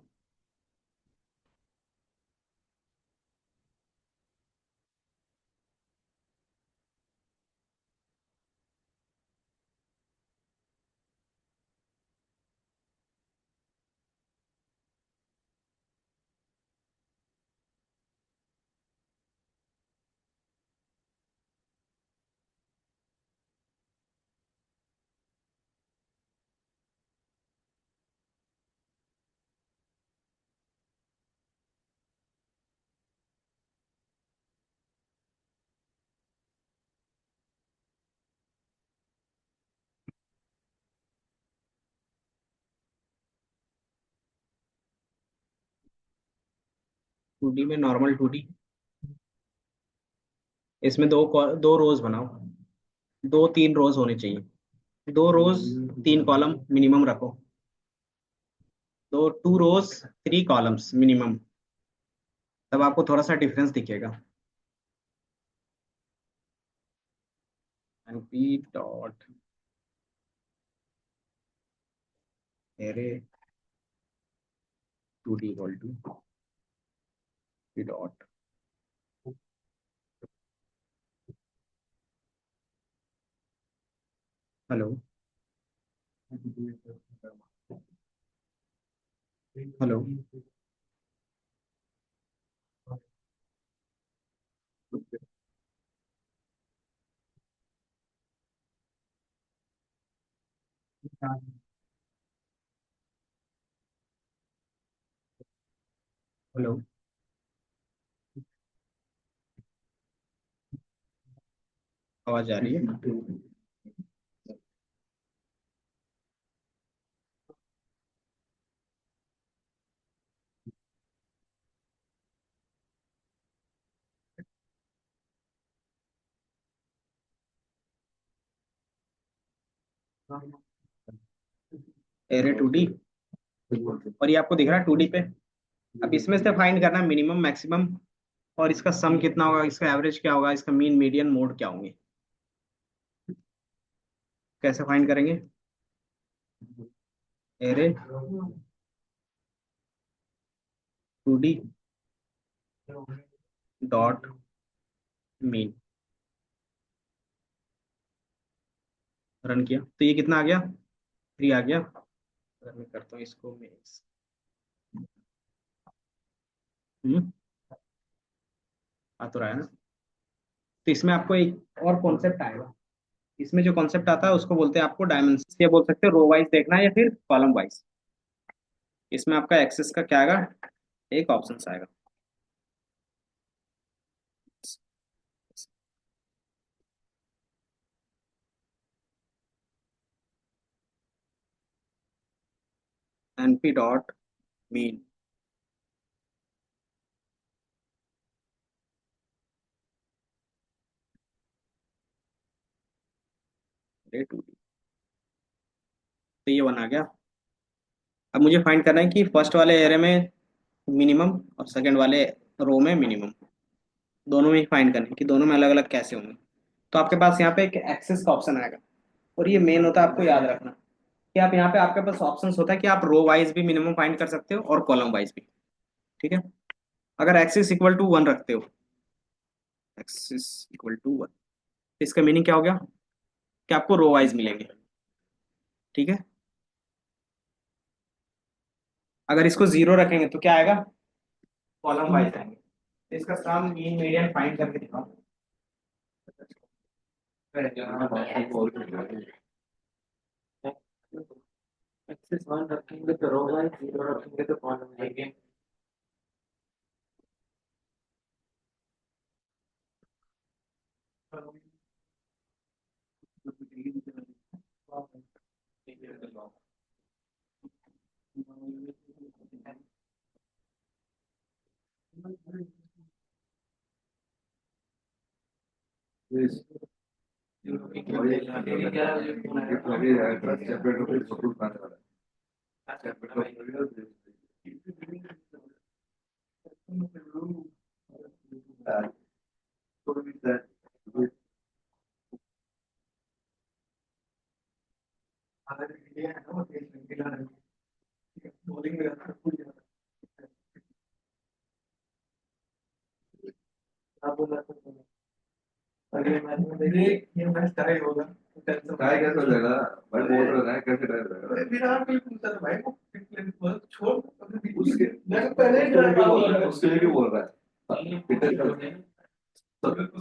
[SPEAKER 1] टू डी में नॉर्मल टू डी, इसमें दो रोज बनाओ, दो तीन रोज होने चाहिए। दो रोज तीन कॉलम मिनिमम रखो, दो two rows three columns minimum, तब आपको थोड़ा सा डिफरेंस दिखेगा। np dot array two D equal to dot, hello, hello, hello, आवाज आ रही है? एरे टू डी, और ये आपको दिख रहा है टू डी पे। अब इसमें से फाइंड करना मिनिमम मैक्सिमम, और इसका सम कितना होगा, इसका एवरेज क्या होगा, इसका मीन मीडियन मोड क्या होंगे। कैसे फाइंड करेंगे? Array two D dot mean, run किया तो ये कितना आ गया, थ्री आ गया। अगर मैं करता हूँ इसको मिक्स, आ तो रहा है ना। तो इसमें आपको एक और कॉन्सेप्ट आएगा, इसमें जो कॉन्सेप्ट आता है उसको बोलते हैं आपको डायमेंशन, ये बोल सकते हो रो वाइज देखना है या फिर कॉलम वाइज। इसमें आपका एक्सेस का क्या आएगा, एक ऑप्शन आएगा, np डॉट मीन रे टू डी, तो ये वन आ गया। अब मुझे फाइंड करना है कि फर्स्ट वाले एरे में मिनिमम और सेकंड वाले रो में मिनिमम, दोनों में ही फाइंड करना है कि दोनों में अलग अलग कैसे होंगे। तो आपके पास यहाँ पे एक एक्सेस का ऑप्शन आएगा, और ये मेन होता है, आपको याद रखना कि आप यहाँ पे आपके पास ऑप्शंस होता है कि आप रो वाइज भी मिनिमम फाइंड कर सकते हो और कॉलम वाइज भी। ठीक है, अगर एक्सिस इक्वल टू वन रखते हो, एक्सिस इक्वल टू वन, इसका मीनिंग क्या हो गया कि आपको रो वाइज मिलेंगे। ठीक है, अगर इसको जीरो रखेंगे तो क्या आएगा, कॉलम वाइज आएंगे। तो इसका सम मीन मीडियन फाइंड करके दिखाओ।
[SPEAKER 2] एक्सेस वन रखेंगे तो रो वाइज, जीरो रखेंगे तो कॉलम वाइज। ये मैच टाई होगा,
[SPEAKER 3] काय कैसे हो जाएगा भाई, बोल रहा है कैसे टाइम रहेगा।
[SPEAKER 2] विराट कोहली पूछता था भाई को छोड़
[SPEAKER 3] उसके
[SPEAKER 2] मैं पहले ही
[SPEAKER 3] उसके लिए
[SPEAKER 2] ड्राइव
[SPEAKER 3] क्यों बोल
[SPEAKER 2] आउट
[SPEAKER 3] रहा है, उसके लिए क्यों बोल रहा है।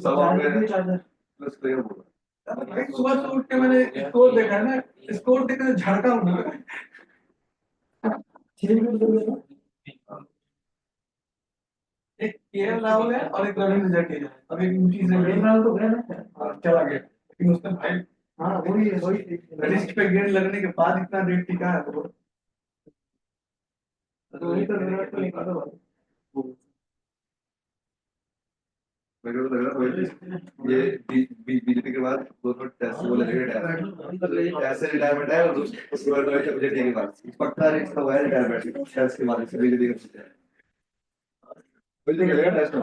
[SPEAKER 3] सब आगे प्लस प्लेयर बोल रहा
[SPEAKER 2] भाई सुबह से उठ के मैंने स्कोर देखा है ना, स्कोर देख के झड़का हूं ना। एक केएल राहुल है और एक रविंद्र जडेजा, अब एक ऊंची से राहुल तो गया ना, चला गया, लेकिन उसने भाई, हाँ वही रिस्ट पे गेंद लगने के बाद इतना रेट टिका है वो, तो वही तो विराट कोहली का तो भाई।
[SPEAKER 3] मेरे को लग रहा है ये बीजेपी के बाद दोनों टेस्ट वो लगेगा रिटायरमेंट, ऐसे रिटायरमेंट है और उसके बाद बीजेपी के बाद पक्का रिस्क हुआ है रिटायरमेंट टेस्ट के बाद से बीजेपी का बिल्कुल लगेगा टेस्ट में।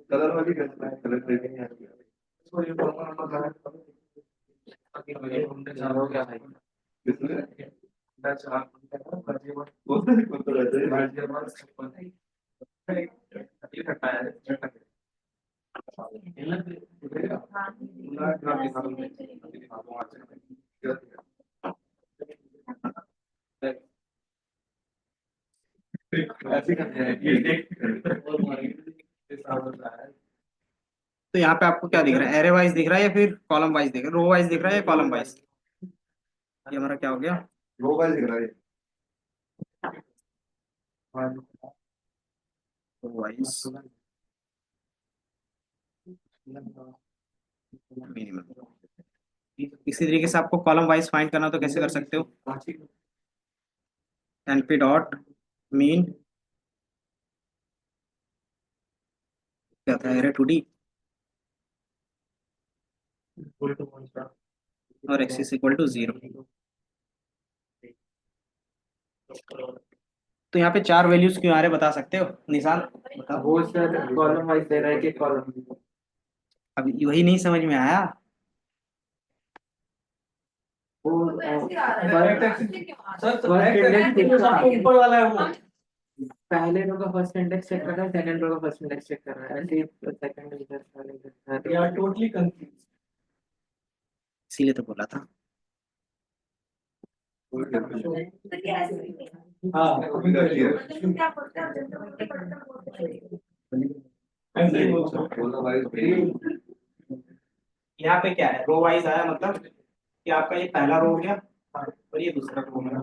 [SPEAKER 3] कलर वाली कलर ट्रेनिंग है किसने कौन सा रहता है ऐसे करते हैं
[SPEAKER 1] तो यहाँ पे आपको क्या दिख रहा है, एरे वाइज दिख रहा है या फिर कॉलम वाइज दिख रहा है, रो वाइज दिख रहा है या कॉलम वाइज? ये हमारा क्या हो गया,
[SPEAKER 3] रो वाइज दिख रहा है
[SPEAKER 1] रो वाइज मिनिमम। इसी तरीके से आपको कॉलम वाइज फाइंड करना हो तो कैसे कर सकते हो, एनपी डॉट मीन क्या था, एरे टू डी और एक्सिस इक्वल टू 0। तो यहाँ पे 4 वैल्यूज क्यों आ रहे बता सकते हो निशान, बताओ।
[SPEAKER 2] वो सर कॉलम वाइज दे रहा है कि कॉलम,
[SPEAKER 1] अब वही नहीं समझ में आया,
[SPEAKER 2] वो ऊपर वाला है वो, पहले रो का फर्स्ट इंडेक्स चेक कर रहा है, सेकंड रो का फर्स्ट इंडेक्स चेक कर रहा है, ऐसे सेकंड इधर या टोटली कंफ्यूज।
[SPEAKER 1] इसीलिए तो बोला था।
[SPEAKER 2] हाँ ऐसे ही
[SPEAKER 3] बोलना वाइज
[SPEAKER 1] यहाँ पे क्या है, रो वाइज आया मतलब कि आपका ये पहला रो हो गया और ये दूसरा रो हो गया।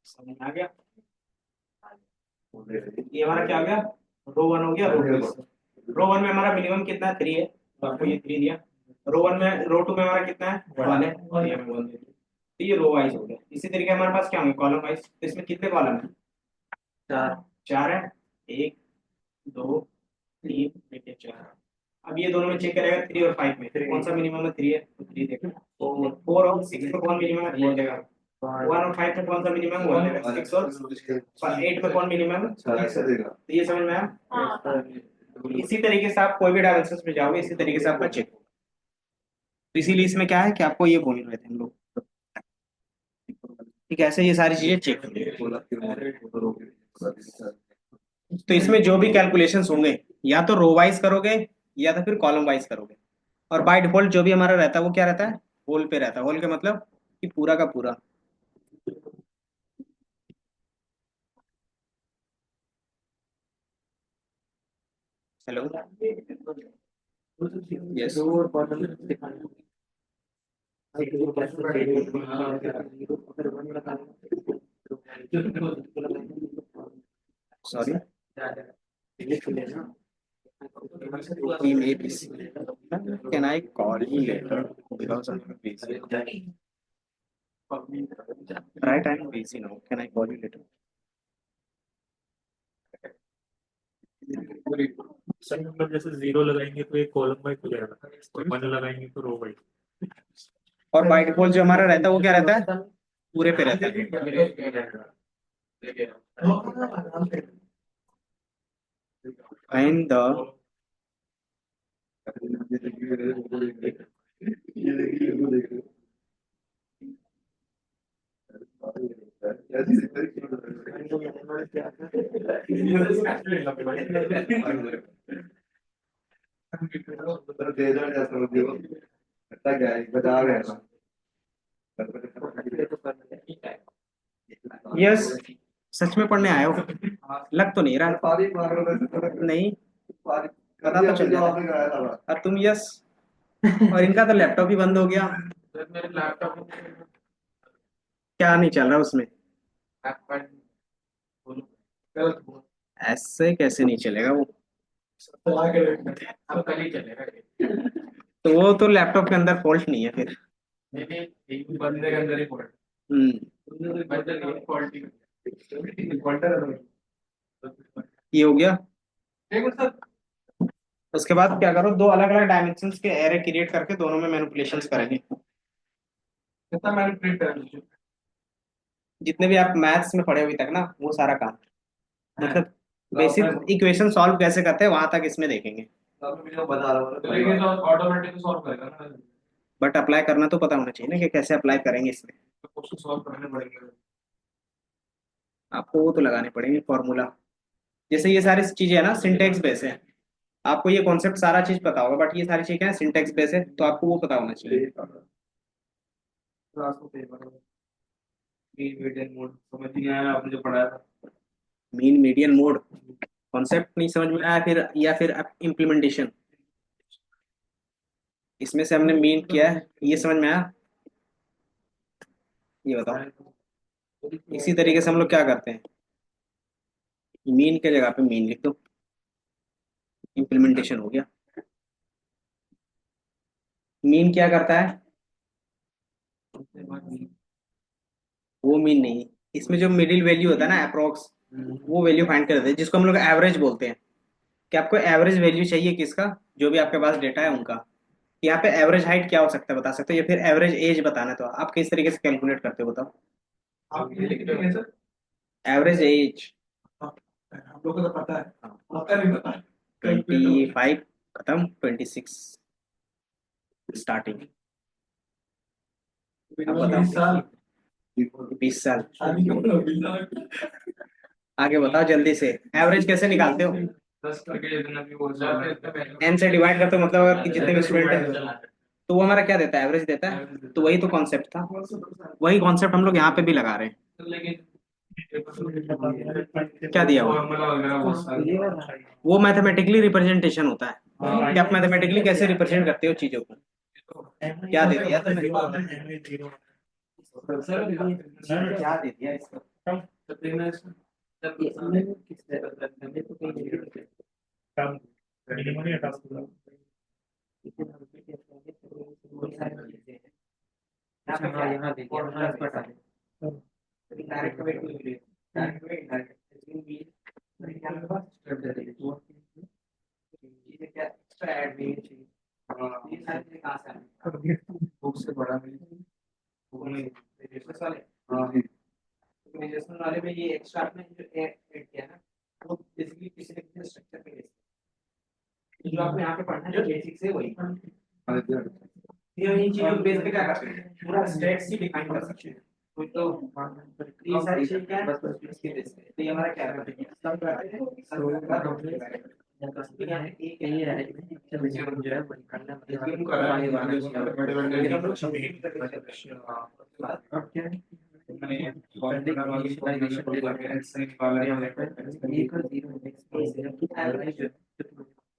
[SPEAKER 1] समझ में आ गया, ये हमारा क्या हो गया, रो 1 हो गया, रो 1 में हमारा मिनिमम कितना है, 3 है, तो आपको ये 3 दिया। रो 1 में, रो 2 में हमारा कितना है, 1 है, और ये हमें 1 दे दिया। तो ये रो वाइज हो गया। इसी तरीके हमारे पास क्या होंगे, कॉलम वाइज। तो इसमें कितने कॉलम है, 4 है, 1 2 3 देखिए 4। अब ये दोनों में चेक करेगा 3 और 5 में कौन सा मिनिमम है, 3 है तो 3 देगा। 4 और 6 में कौन मिनिमम है, 4 देगा। 1 और 5 में कौन सा मिनिमम है, 1 देगा। 6 और 8 में कौन मिनिमम है,
[SPEAKER 3] ऐसे देगा।
[SPEAKER 1] तो ये समझ में आया। इसी तरीके से आप कोई भी डायमेंशंस में जाओगे, इसी तरीके से आपका चेक होगा। तो इसीलिए इसमें क्या है कि आपको ये बोल रहे थे हम लोग, ठीक है, ऐसे ये सारी चीजें चेक होंगी।
[SPEAKER 3] बोला कि वो रोक
[SPEAKER 1] तो इसमें जो भी कैलकुलेशंस होंगे या तो रो वाइज करोगे या तो फिर कॉलम वाइज करोगे। और बाय डिफॉल्ट जो भी हमारा रहता है वो क्या रहता है, होल पे रहता है। होल का मतलब कि पूरा का पूरा। Hello, yes, sorry, we may be busy. Can I call you later because I'm busy? Right, I'm busy now. Can I call you later?
[SPEAKER 4] Sir मतलब जैसे जीरो लगाएंगे तो एक कॉलम वाइज हो जाएगा, और वन लगाएंगे तो रो वाइज।
[SPEAKER 1] और बाय डिफॉल्ट जो हमारा रहता है वो क्या रहता है, पूरे पे रहता है। And the यस, सच में पढ़ने आए हो? लग तो नहीं रहा। नहीं, पता तो चल जाता। और तुम यस, और इनका तो लैपटॉप ही बंद हो गया।
[SPEAKER 4] मेरे लैपटॉप
[SPEAKER 1] क्या नहीं चल रहा उसमें?
[SPEAKER 4] कल
[SPEAKER 1] ऐसे कैसे नहीं चलेगा वो?
[SPEAKER 4] कल ही चलेगा।
[SPEAKER 1] तो वो तो लैपटॉप के अंदर फॉल्ट नहीं है फिर।
[SPEAKER 4] नहीं, एक बंदे के अंदर ही पड़ा।
[SPEAKER 1] हम्म,
[SPEAKER 4] क्वार्टर
[SPEAKER 1] ये हो गया। उसके बाद क्या करो, दो अलग अलग डायमेंशंस के एरे क्रिएट करके दोनों में मैनिपुलेशंस करेंगे।
[SPEAKER 4] कितना मैंने प्रिंट कर लिया।
[SPEAKER 1] जितने भी आप मैथ्स में पढ़े अभी तक ना, वो सारा काम, मतलब बेसिक इक्वेशन सॉल्व कैसे करते हैं वहां तक इसमें देखेंगे।
[SPEAKER 3] बता रहा हूँ
[SPEAKER 4] तो ऑटोमेटिक सॉल्व करेगा ना।
[SPEAKER 1] बट अप्लाई करना तो पता होना चाहिए ना कि कैसे अप्लाई करेंगे इसमें।
[SPEAKER 4] तो उसको सॉल्व करने पड़ेंगे।
[SPEAKER 1] आपको वो तो लगाने पड़ेंगे फॉर्मूला। जैसे ये सारी चीजें है ना सिंटेक्स बेस है। आपको ये कॉन्सेप्ट सारा चीज पता होगा, बट ये सारी चीजें क्या है, सिंटेक्स बेस है, तो आपको वो पता होना चाहिए।
[SPEAKER 4] क्लास को पे करो। मीन मीडियन मोड समझ नहीं आया आपने जो पढ़ाया था।
[SPEAKER 1] मीन मीडियन मोड कॉन्सेप्ट नहीं समझ में आया फिर, या फिर इम्प्लीमेंटेशन? इसमें से हमने मीन किया है, ये समझ में आया? ये बताओ। इसी तरीके से हम लोग क्या करते हैं, मीन के जगह पे मीन लिख दो, इम्प्लीमेंटेशन हो गया। मीन क्या करता है, वो मीन नहीं, इसमें जो मिडिल वैल्यू होता है ना अप्रोक्स, वो वैल्यू फाइंड कर देते हैं, जिसको हम लोग एवरेज बोलते हैं। कि आपको एवरेज वैल्यू चाहिए किसका, जो भी आपके पास डेटा है उनका। यहाँ पे एवरेज हाइट क्या हो सकता है बता सकते हो, या फिर एवरेज एज बताना है तो आप किस तरीके से कैलकुलेट करते हो बताओ।
[SPEAKER 4] आप ये लिख देंगे सर।
[SPEAKER 1] एवरेज एज
[SPEAKER 4] हम लोग को तो पता है, आपका नहीं पता।
[SPEAKER 1] 25 खत्म, 26 स्टार्टिंग। अब बताओ।
[SPEAKER 4] 20 साल
[SPEAKER 1] 20 साल।
[SPEAKER 4] शादी के बाद 20 साल।
[SPEAKER 1] आगे बताओ जल्दी से, एवरेज कैसे निकालते हो?
[SPEAKER 4] 10 करके जितना भी वो जाता है।
[SPEAKER 1] एन से डिवाइड करते हो, मतलब अगर कि जितने भी स्टूडेंट है तो वो हमारा क्या देता है, एवरेज देता है। तो वही तो कॉन्सेप्ट था, वही कॉन्सेप्ट हम लोग यहाँ पे भी लगा रहे हैं।
[SPEAKER 4] लेकिन
[SPEAKER 1] क्या दिया हुआ,
[SPEAKER 4] फॉर्मूला वगैरह बहुत सारे।
[SPEAKER 1] वो मैथमेटिकली रिप्रेजेंटेशन होता है कि आप मैथमेटिकली कैसे रिप्रेजेंट करते हो चीजों को। क्या दे दिया तुमने, क्या दे दिया इसको? यहाँ दे दिया, प्लस बटा दे। डायरेक्ट वेट नहीं मिलेगा, डायरेक्ट वेट इनडायरेक्ट चीजें क्या एक्स्ट्रा ऐड नहीं चाहिए। ये सारी चीजें कहाँ से आएंगी?
[SPEAKER 4] बुक से बड़ा
[SPEAKER 1] रेजिस्टेंस वाले, रेजिस्टेंस वाले में ये एक्स्ट्रा आपने जो ऐड किया ना, वो बेसिकली किसी न किसी स्ट्रक्चर पे बेस, जो आपको यहाँ पे पढ़ना है जो बेसिक से वही। ये इन चीजों के बेस पे क्या करते हैं, पूरा स्टेट्स ही डिफाइन कर सकते हैं।
[SPEAKER 4] कुछ तो ये सारी चीज क्या है, बस बस इसकी बेस पे तो ये हमारा क्या है, सब एक यही है जो है वही करना अब क्या है मैंने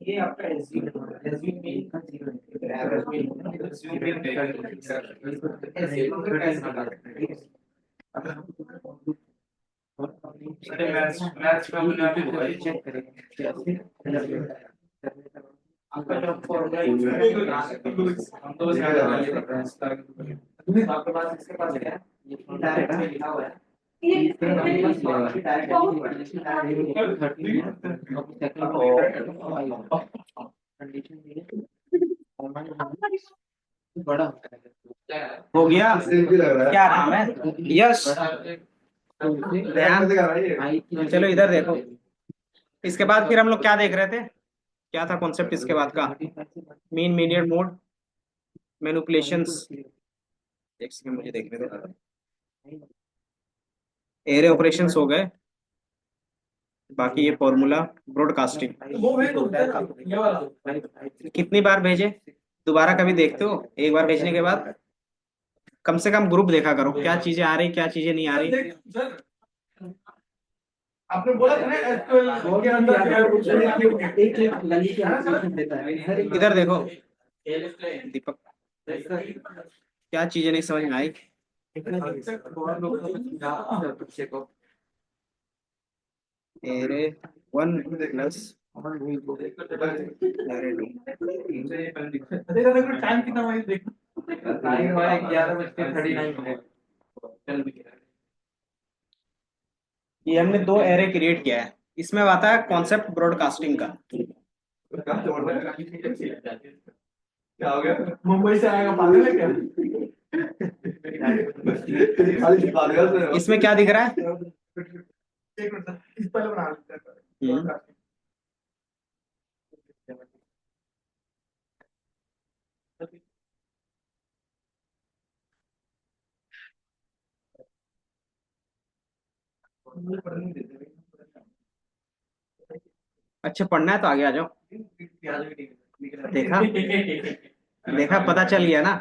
[SPEAKER 4] ये आपका एसवीएम एसवीएम में का जीरो है अरे मैथ्स मैथ्स में हमने अभी चेक करेंगे आपका जो फॉर्मूला हम तो बस याद कर रहे हैं आपके पास इसके पास क्या है ये डायरेक्ट में लिखा हुआ है बड़ा
[SPEAKER 1] हो गया।
[SPEAKER 3] सेम भी लग रहा है।
[SPEAKER 1] क्या नाम है? यश।
[SPEAKER 3] ध्यान से कर रहा है ये।
[SPEAKER 1] चलो इधर देखो। इसके बाद फिर हम लोग क्या देख रहे थे? क्या था कॉन्सेप्ट इसके बाद का? Mean median mode, manipulations. एक सेकंड मुझे देखने दो। एरे ऑपरेशंस हो गए, बाकी ये फॉर्मूला ब्रॉडकास्टिंग।
[SPEAKER 2] वो भेज दो ये वाला
[SPEAKER 1] कितनी बार भेजे? दोबारा कभी देखते हो? एक बार भेजने के बाद कम से कम ग्रुप देखा करो, क्या चीजें आ रही क्या चीजें नहीं आ रही।
[SPEAKER 2] सर आपने बोला था ना एसक्यूएल के अंदर
[SPEAKER 4] एक लगी के एप्लीकेशन देता है
[SPEAKER 1] इधर देखो दीपक, क्या चीजें नहीं समझ में आई? एरे 1 प्लस
[SPEAKER 2] टाइम कितना हुआ ये देखो
[SPEAKER 4] टाइम हुआ 11:39
[SPEAKER 1] ये हमने दो एरे क्रिएट किया है। इसमें आता है कॉन्सेप्ट ब्रॉडकास्टिंग का।
[SPEAKER 3] कहाँ जोड़ रहा है? क्या हो गया?
[SPEAKER 2] मुंबई से आएगा पागल है क्या
[SPEAKER 3] खाली दिखा देगा उसने।
[SPEAKER 1] इसमें क्या दिख रहा है?
[SPEAKER 2] एक मिनट सर, इस पहले बना लेते
[SPEAKER 1] हम्म।
[SPEAKER 2] हैं
[SPEAKER 1] अच्छा पढ़ना है तो आगे आ जाओ। देखा देखा पता चल गया ना।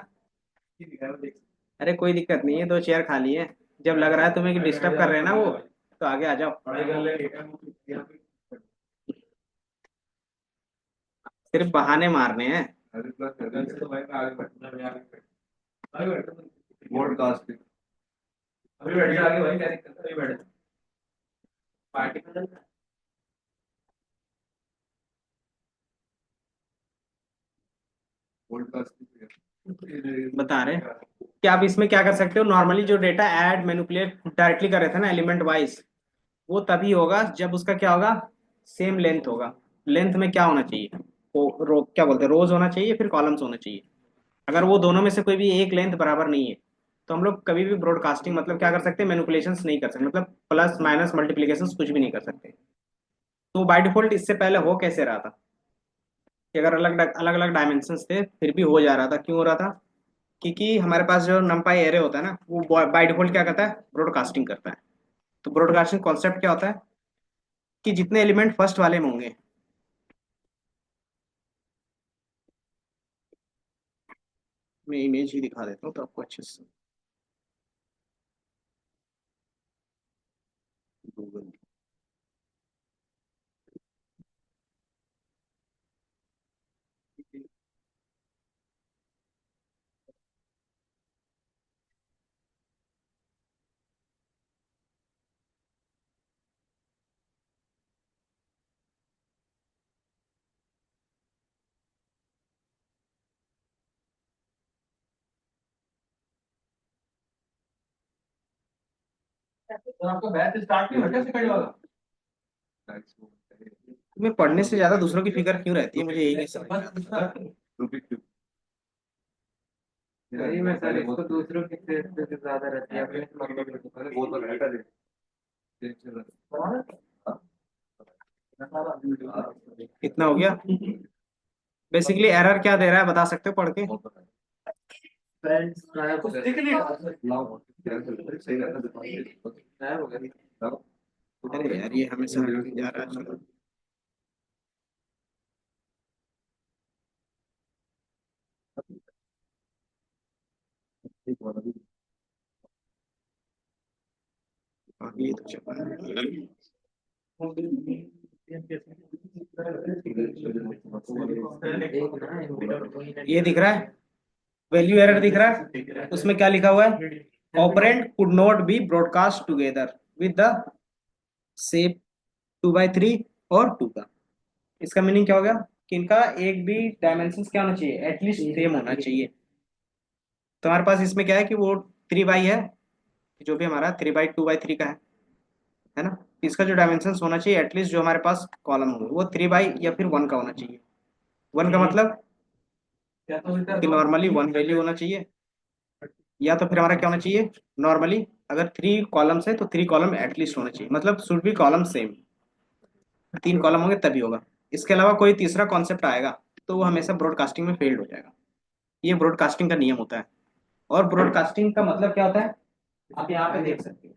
[SPEAKER 1] अरे कोई दिक्कत नहीं है, दो चेयर खाली है। जब लग रहा है तुम्हें कि डिस्टर्ब कर रहे हैं ना वो, तो आगे आ जाओ। सिर्फ बहाने मारने हैं।
[SPEAKER 3] ब्रॉडकास्टिंग
[SPEAKER 1] बता रहे हैं कि आप इसमें क्या कर सकते हो। नॉर्मली जो डेटा ऐड मैनिपुलेट डायरेक्टली कर रहे थे ना एलिमेंट वाइज, वो तभी होगा जब उसका क्या होगा, सेम लेंथ होगा। लेंथ में क्या होना चाहिए? वो क्या बोलते हैं, रोज होना चाहिए फिर कॉलम्स होना चाहिए। अगर वो दोनों में से कोई भी एक लेंथ बराबर नहीं है तो हम लोग कभी भी ब्रॉडकास्टिंग मतलब क्या कर सकते हैं, मैनिपुलेशंस नहीं कर सकते। मतलब प्लस माइनस मल्टीप्लीकेशन कुछ भी नहीं कर सकते। तो बाय डिफॉल्ट इससे पहले हो कैसे रहा था कि अगर अलग अलग अलग डायमेंशंस थे फिर भी हो जा रहा था। क्यों हो रहा था? क्योंकि हमारे पास जो नंपाई एरे होता है ना, वो बाय डिफॉल्ट क्या करता है, ब्रॉडकास्टिंग करता है। तो ब्रॉडकास्टिंग कॉन्सेप्ट क्या होता है कि जितने एलिमेंट फर्स्ट वाले में होंगे, मैं इमेज ही दिखा देता हूँ तो आपको अच्छे से। गूगल
[SPEAKER 2] तो आपका बैच स्टार्ट नहीं हुआ क्या सेकंड वाला
[SPEAKER 1] में पढ़ने से ज्यादा दूसरों की फिक्र क्यों रहती है, मुझे यही नहीं समझ में आता।
[SPEAKER 4] वही मैं सर इसको दूसरों की से ज्यादा रहती है अपने
[SPEAKER 3] बहुत बड़ा है
[SPEAKER 1] कितना हो गया? बेसिकली एरर क्या दे रहा है बता सकते हो पढ़ के?
[SPEAKER 4] फ्रेंड्स
[SPEAKER 2] कुछ दिख नहीं रहा।
[SPEAKER 3] सही रहता
[SPEAKER 4] गायब हो गया।
[SPEAKER 1] अरे यार ये हमेशा जा रहा है, चलो।
[SPEAKER 3] है।
[SPEAKER 1] ये तो चल रहा है। ये दिख रहा है, वैल्यू एरर दिख रहा है, उसमें क्या लिखा हुआ है? Operand could not be broadcast together with the shape 2/3 और 2 का। इसका मीनिंग क्या हो गया कि इनका एक भी डायमेंशन क्या होना चाहिए, एटलीस्ट सेम होना चाहिए। तो हमारे पास इसमें क्या है कि वो 3 बाई है, जो भी हमारा 3/2/3 का है ना। इसका जो डायमेंशन होना चाहिए एटलीस्ट, जो हमारे पास कॉलम हो वो 3 बाई या फिर 1 का होना चाहिए। 1 का मतलब
[SPEAKER 2] क्या तो बेटा
[SPEAKER 1] कि नॉर्मली 1 वैल्यू होना चाहिए, या तो फिर हमारा क्या होना चाहिए नॉर्मली, अगर 3 कॉलम्स है तो 3 कॉलम एटलीस्ट होना चाहिए, मतलब should be column same. 3 column होंगे तभी होगा। इसके अलावा कोई तीसरा कॉन्सेप्ट आएगा तो वो हमेशा ब्रॉडकास्टिंग में फेल्ड हो जाएगा। ये ब्रॉडकास्टिंग का नियम होता है। और ब्रॉडकास्टिंग का मतलब क्या होता है, आप यहाँ पे देख सकते हो।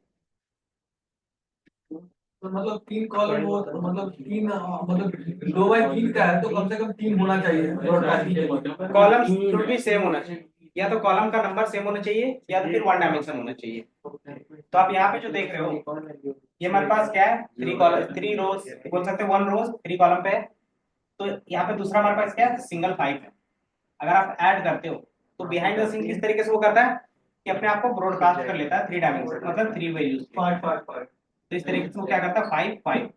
[SPEAKER 2] तो मतलब 3 कॉलम हो तो मतलब तीन मतलब 2/3 का है तो कम से कम 3 होना चाहिए ब्रॉडकास्टिंग के लिए।
[SPEAKER 1] कॉलम शुड भी सेम होना चाहिए, या तो कॉलम का नंबर सेम होना चाहिए या तो फिर 1 डायमेंशन होना चाहिए। तो आप यहाँ पे जो देख रहे हो, ये हमारे पास क्या है, 3 कॉलम 3 रोज, बोल सकते हैं 1 रोज 3 कॉलम पे है। तो यहाँ पे दूसरा हमारे पास क्या है, सिंगल 5 है। अगर आप ऐड करते हो तो बिहाइंड द सीन किस तरीके से वो करता है कि अपने आप को ब्रॉडकास्ट कर लेता है 3 डायमेंशन, मतलब 3 वैल्यूज।
[SPEAKER 2] 5 5 5।
[SPEAKER 1] तो इस तरीके से वो क्या करता है, 5 5।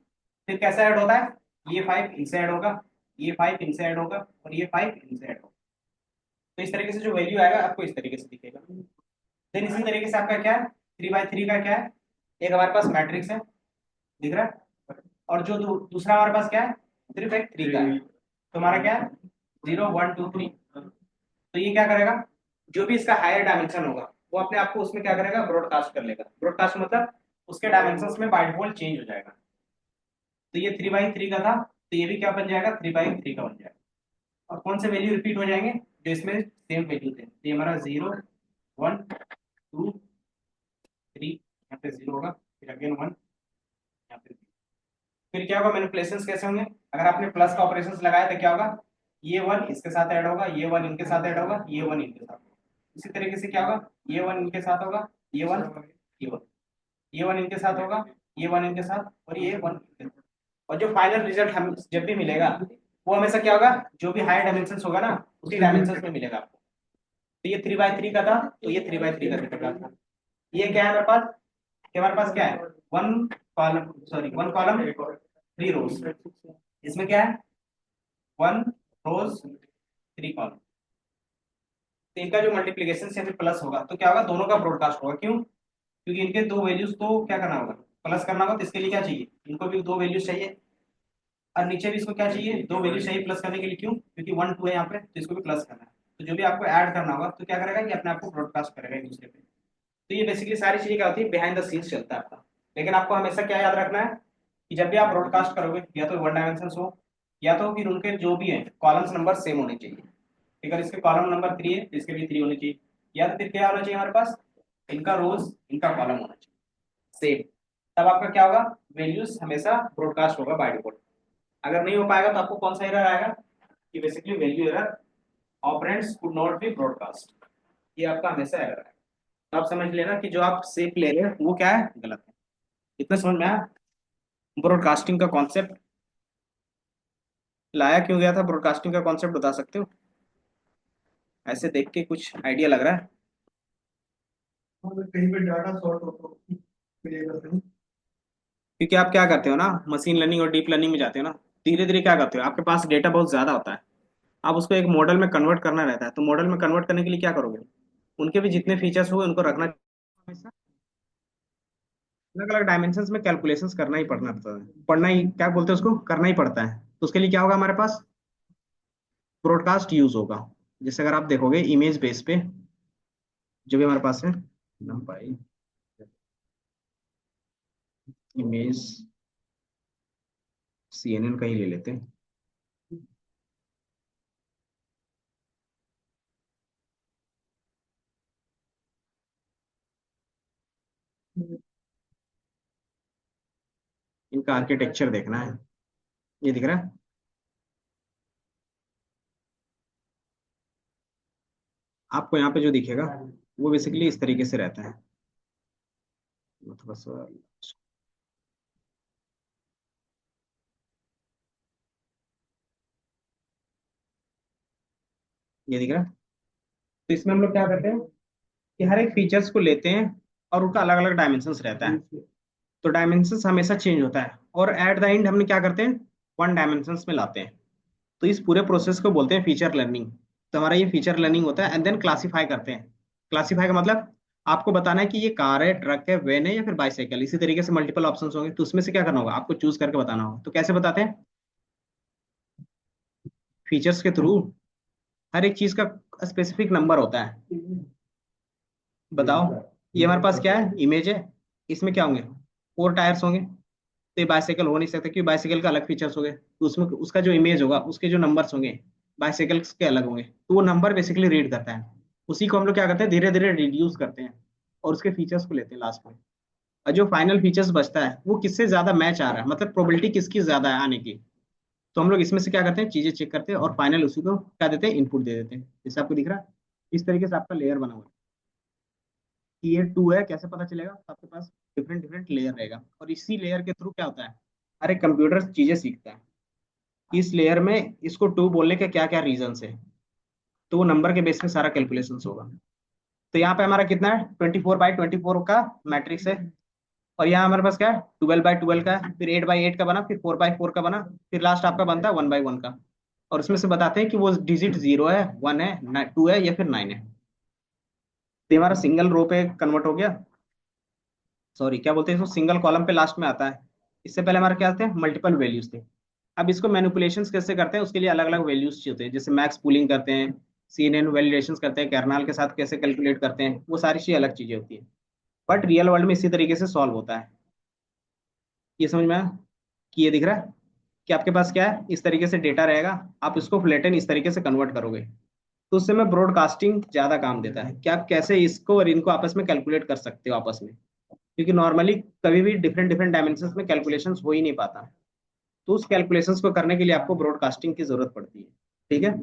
[SPEAKER 1] फिर कैसे ऐड होता है, ये 5 इनसे ऐड होगा, ये 5 इनसे ऐड होगा और ये 5 इनसे ऐड होगा। तो इस तरीके से जो वैल्यू आएगा आपको इस तरीके से दिखेगा। देन इसी तरीके से आपका क्या है, 3/3 का क्या है, एक हमारे पास मैट्रिक्स है, दिख रहा है। और जो दूसरा हमारे पास क्या है, 3/3 का है। तो हमारा क्या है, 0 1 2 3। तो ये क्या करेगा, जो भी इसका हायर डायमेंशन होगा वो अपने आप को उसमें क्या करेगा, ब्रॉडकास्ट कर लेगा। ब्रॉडकास्ट मतलब उसके डायमेंशन में बाय डिफॉल्ट चेंज हो जाएगा। तो ये 3/3 का था, तो ये भी क्या बन जाएगा, 3/3 का बन जाएगा। और कौन से वैल्यू रिपीट हो जाएंगे, जो इसमें सेम वैल्यू थे। तो ये हमारा 0 1 2 3, यहाँ पे 0 होगा, फिर अगेन 1, यहाँ पे 0। फिर क्या होगा, मैनिपुलेशंस कैसे होंगे, अगर आपने प्लस का ऑपरेशंस लगाया तो क्या होगा, ये 1 इसके साथ ऐड होगा, ये 1 इनके साथ ऐड होगा, ये 1 इनके साथ। इसी तरीके से क्या होगा, ये 1 इनके साथ होगा, ये 1 ये 1, ये 1 इनके साथ होगा, ये 1 इनके साथ और ये 1 इनके साथ। और जो फाइनल रिजल्ट हम जब भी मिलेगा वो हमेशा क्या होगा, जो भी हायर डायमेंशन होगा ना उसी डायमेंशन में मिलेगा आपको। तो ये 3/3 का था, तो ये 3/3 का दिख रहा था। ये क्या है हमारे पास, कि हमारे पास क्या है, 1 कॉलम, सॉरी 1 कॉलम 3 रोज। इसमें क्या है, 1 रोज 3 कॉलम। तो इनका जो मल्टीप्लीकेशन से फिर प्लस होगा तो क्या होगा, दोनों का ब्रॉडकास्ट होगा। क्यों, क्योंकि इनके दो वैल्यूज को क्या करना होगा, प्लस करना होगा। तो इसके लिए क्या चाहिए, इनको भी दो वैल्यूज चाहिए, और नीचे भी इसको क्या चाहिए, दो वैल्यू चाहिए प्लस करने के लिए। क्यों, क्योंकि 1 2 है यहाँ पे, तो इसको भी प्लस करना है। तो जो भी आपको ऐड करना होगा तो क्या करेगा, ये अपने आप को ब्रॉडकास्ट करेगा एक दूसरे पे। तो ये बेसिकली सारी चीजें क्या होती है, बिहाइंड द सीन्स चलता है आपका। लेकिन आपको हमेशा क्या याद रखना है कि जब भी आप ब्रॉडकास्ट करोगे, या तो 1 डायमेंशन हो, या तो फिर उनके जो भी है कॉलम्स नंबर सेम होने चाहिए। अगर इसके कॉलम नंबर 3 है तो इसके भी 3 होने चाहिए। या तो फिर क्या होना चाहिए हमारे पास, इनका रोज इनका कॉलम होना चाहिए सेम। तब आपका क्या होगा, वैल्यूज हमेशा ब्रॉडकास्ट होगा बाय डिफॉल्ट। अगर नहीं हो पाएगा तो आपको कौन सा एरर आएगा, कि basically value error, operands could not be broadcast. ये आपका हमेशा एरर है। तो आप समझ लेना कि जो आप शेप ले रहे हो वो क्या है, गलत है। इतना समझ में आया, ब्रॉडकास्टिंग का कॉन्सेप्ट लाया क्यों गया था, ब्रॉडकास्टिंग का कॉन्सेप्ट बता सकते हो, ऐसे देख के कुछ आइडिया लग रहा है।
[SPEAKER 2] मतलब कहीं पे डाटा शॉर्ट हो तो क्लियर करते हैं।
[SPEAKER 1] क्योंकि आप क्या करते हो ना, मशीन लर्निंग और डीप लर्निंग में जाते हो ना, धीरे धीरे क्या करते हो, आपके पास डेटा बहुत ज्यादा होता है। आप उसको एक मॉडल में कन्वर्ट करना रहता है, तो मॉडल में कन्वर्ट करने के लिए क्या करोगे, उनके भी जितने फीचर्स हुए उनको रखना, हमेशा अलग अलग डायमेंशंस में कैलकुलेशंस करना ही पड़ना पड़ता है, पढ़ना ही क्या बोलते हैं उसको, करना ही पड़ता है। तो उसके लिए क्या होगा हमारे पास, ब्रॉडकास्ट यूज होगा। जैसे अगर आप देखोगे इमेज बेस पे जो भी हमारे पास है, numpy इमेज CNN का ही ले लेते हैं। इनका आर्किटेक्चर देखना है। ये दिख रहा है? आपको यहाँ पे जो दिखेगा वो बेसिकली इस तरीके से रहता है। मतलब बस ये दिख रहा है। तो इसमें हम लोग क्या करते हैं कि हर एक फीचर्स को लेते हैं और उनका अलग अलग डायमेंशंस रहता है। तो डायमेंशंस हमेशा चेंज होता है और एट द एंड हमने क्या करते हैं, वन डायमेंशंस में लाते हैं। तो इस पूरे प्रोसेस को बोलते हैं फीचर लर्निंग। तो हमारा ये फीचर लर्निंग होता है एंड देन क्लासीफाई करते हैं। क्लासीफाई का मतलब आपको बताना है कि ये कार है, ट्रक है, वैन है या फिर बाइसाइकिल। इसी तरीके से मल्टीपल ऑप्शंस होंगे, तो उसमें से क्या करना होगा, आपको चूज करके बताना होगा। तो कैसे बताते हैं, फीचर्स के थ्रू। हर एक चीज का स्पेसिफिक नंबर होता है। बताओ, ये हमारे पास क्या है, इमेज है। इसमें क्या होंगे, फोर टायर्स होंगे। तो ये बाइसाइकिल हो नहीं सकता क्योंकि बाइसाइकिल का अलग फीचर्स हो गए, तो उसमें उसका जो इमेज होगा उसके जो नंबर्स होंगे बाइसाइकिल्स के अलग होंगे, तो वो नंबर बेसिकली रीड करता है। उसी को हम लोग क्या करते हैं, धीरे धीरे रिड्यूस करते हैं और उसके फीचर्स को लेते हैं लास्ट में। और जो फाइनल फीचर्स बचता है वो किससे ज्यादा मैच आ रहा है, मतलब प्रोबेबिलिटी किसकी ज्यादा है आने की। तो हम लोग इसमें से क्या करते हैं, चीजें चेक करते हैं और फाइनल उसी को क्या देते हैं, इनपुट दे देते हैं। जैसे आपको दिख रहा है इस तरीके से आपका लेयर बना हुआ है कि ये टू है। कैसे पता चलेगा, तो आपके पास डिफरेंट डिफरेंट लेयर रहेगा और इसी लेयर के थ्रू क्या होता है, हर एक कंप्यूटर चीजें सीखता है कि इस लेयर में इसको टू बोलने के क्या क्या रीजन है। तो वो नंबर के बेस पे सारा कैलकुलेशन होगा। तो यहाँ पे हमारा कितना है, 24 बाई 24 का मैट्रिक्स है। और यहाँ हमारे पास क्या है, 12 बाई 12 का है, फिर 8 बाई 8 का बना, फिर 4 बाई 4 का बना, फिर लास्ट आपका बनता है 1 बाई 1 का। और उसमें से बताते हैं कि वो डिजिट 0 है, 1 है, 2 है या फिर 9 है। तो ये हमारा सिंगल रो पे कन्वर्ट हो गया। सॉरी, क्या बोलते हैं इसको, सिंगल कॉलम पे लास्ट में आता है। इससे पहले हमारे क्या थे, मल्टीपल वैल्यूज थे। अब इसको मैनिपुलेशंस कैसे करते हैं, उसके लिए अलग अलग वैल्यूज चाहिए होते हैं। जैसे मैक्स पूलिंग करते हैं, CNN वैलिडेशंस करते हैं, कर्नल के साथ कैसे कैलकुलेट करते हैं, वो सारी चीजें अलग चीजें होती है। बट रियल वर्ल्ड में इसी तरीके से सॉल्व होता है। ये समझ में आया कि ये दिख रहा है कि आपके पास क्या है, इस तरीके से डेटा रहेगा, आप इसको फ्लैटन इस तरीके से कन्वर्ट करोगे। तो उससे में ब्रॉडकास्टिंग ज्यादा काम देता है कि आप कैसे इसको और इनको आपस में कैलकुलेट कर सकते हो आपस में। क्योंकि नॉर्मली कभी भी डिफरेंट डिफरेंट डायमेंशंस में कैलकुलेशंस हो ही नहीं पाता। तो उस कैलकुलेशंस को करने के लिए आपको ब्रॉडकास्टिंग की जरूरत पड़ती है। ठीक है।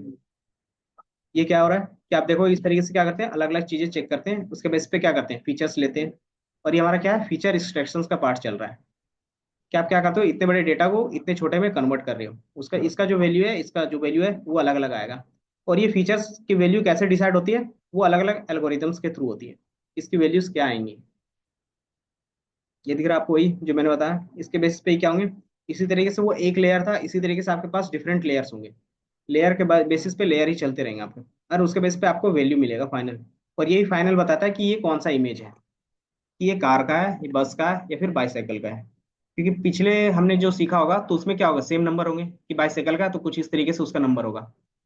[SPEAKER 1] ये क्या हो रहा है कि आप देखो इस तरीके से क्या करते हैं, अलग अलग चीजें चेक करते हैं, उसके बेस पे क्या करते हैं, फीचर्स लेते हैं। और ये हमारा क्या है, फीचर एक्सट्रैक्शंस का पार्ट चल रहा है कि आप क्या करते हो, इतने बड़े डेटा को इतने छोटे में कन्वर्ट कर रहे हो, उसका इसका जो वैल्यू है, इसका जो वैल्यू है वो अलग अलग आएगा। और ये फीचर्स की वैल्यू कैसे डिसाइड होती है, वो अलग अलग एल्गोरिथम्स के थ्रू होती है। इसकी वैल्यूज क्या आएंगी, ये दिख रहा है आपको, वही जो मैंने बताया, इसके बेसिस पे ही क्या होंगे। इसी तरीके से वो एक लेयर था, इसी तरीके से आपके पास डिफरेंट लेयर्स होंगे। लेयर के बेसिस पे लेयर ही चलते रहेंगे आपके, और उसके बेसिस पे आपको वैल्यू मिलेगा फाइनल। और यही फाइनल बताता है कि ये कौन सा इमेज है, कि ये कार का है, ये बस का है या फिर बाईसाइकिल का है। क्योंकि पिछले हमने जो सीखा होगा तो उसमें क्या होगा, सेम नंबर होंगे, कि बाईसाइकिल का है तो कुछ इस तरीके से उसका नंबर होगा।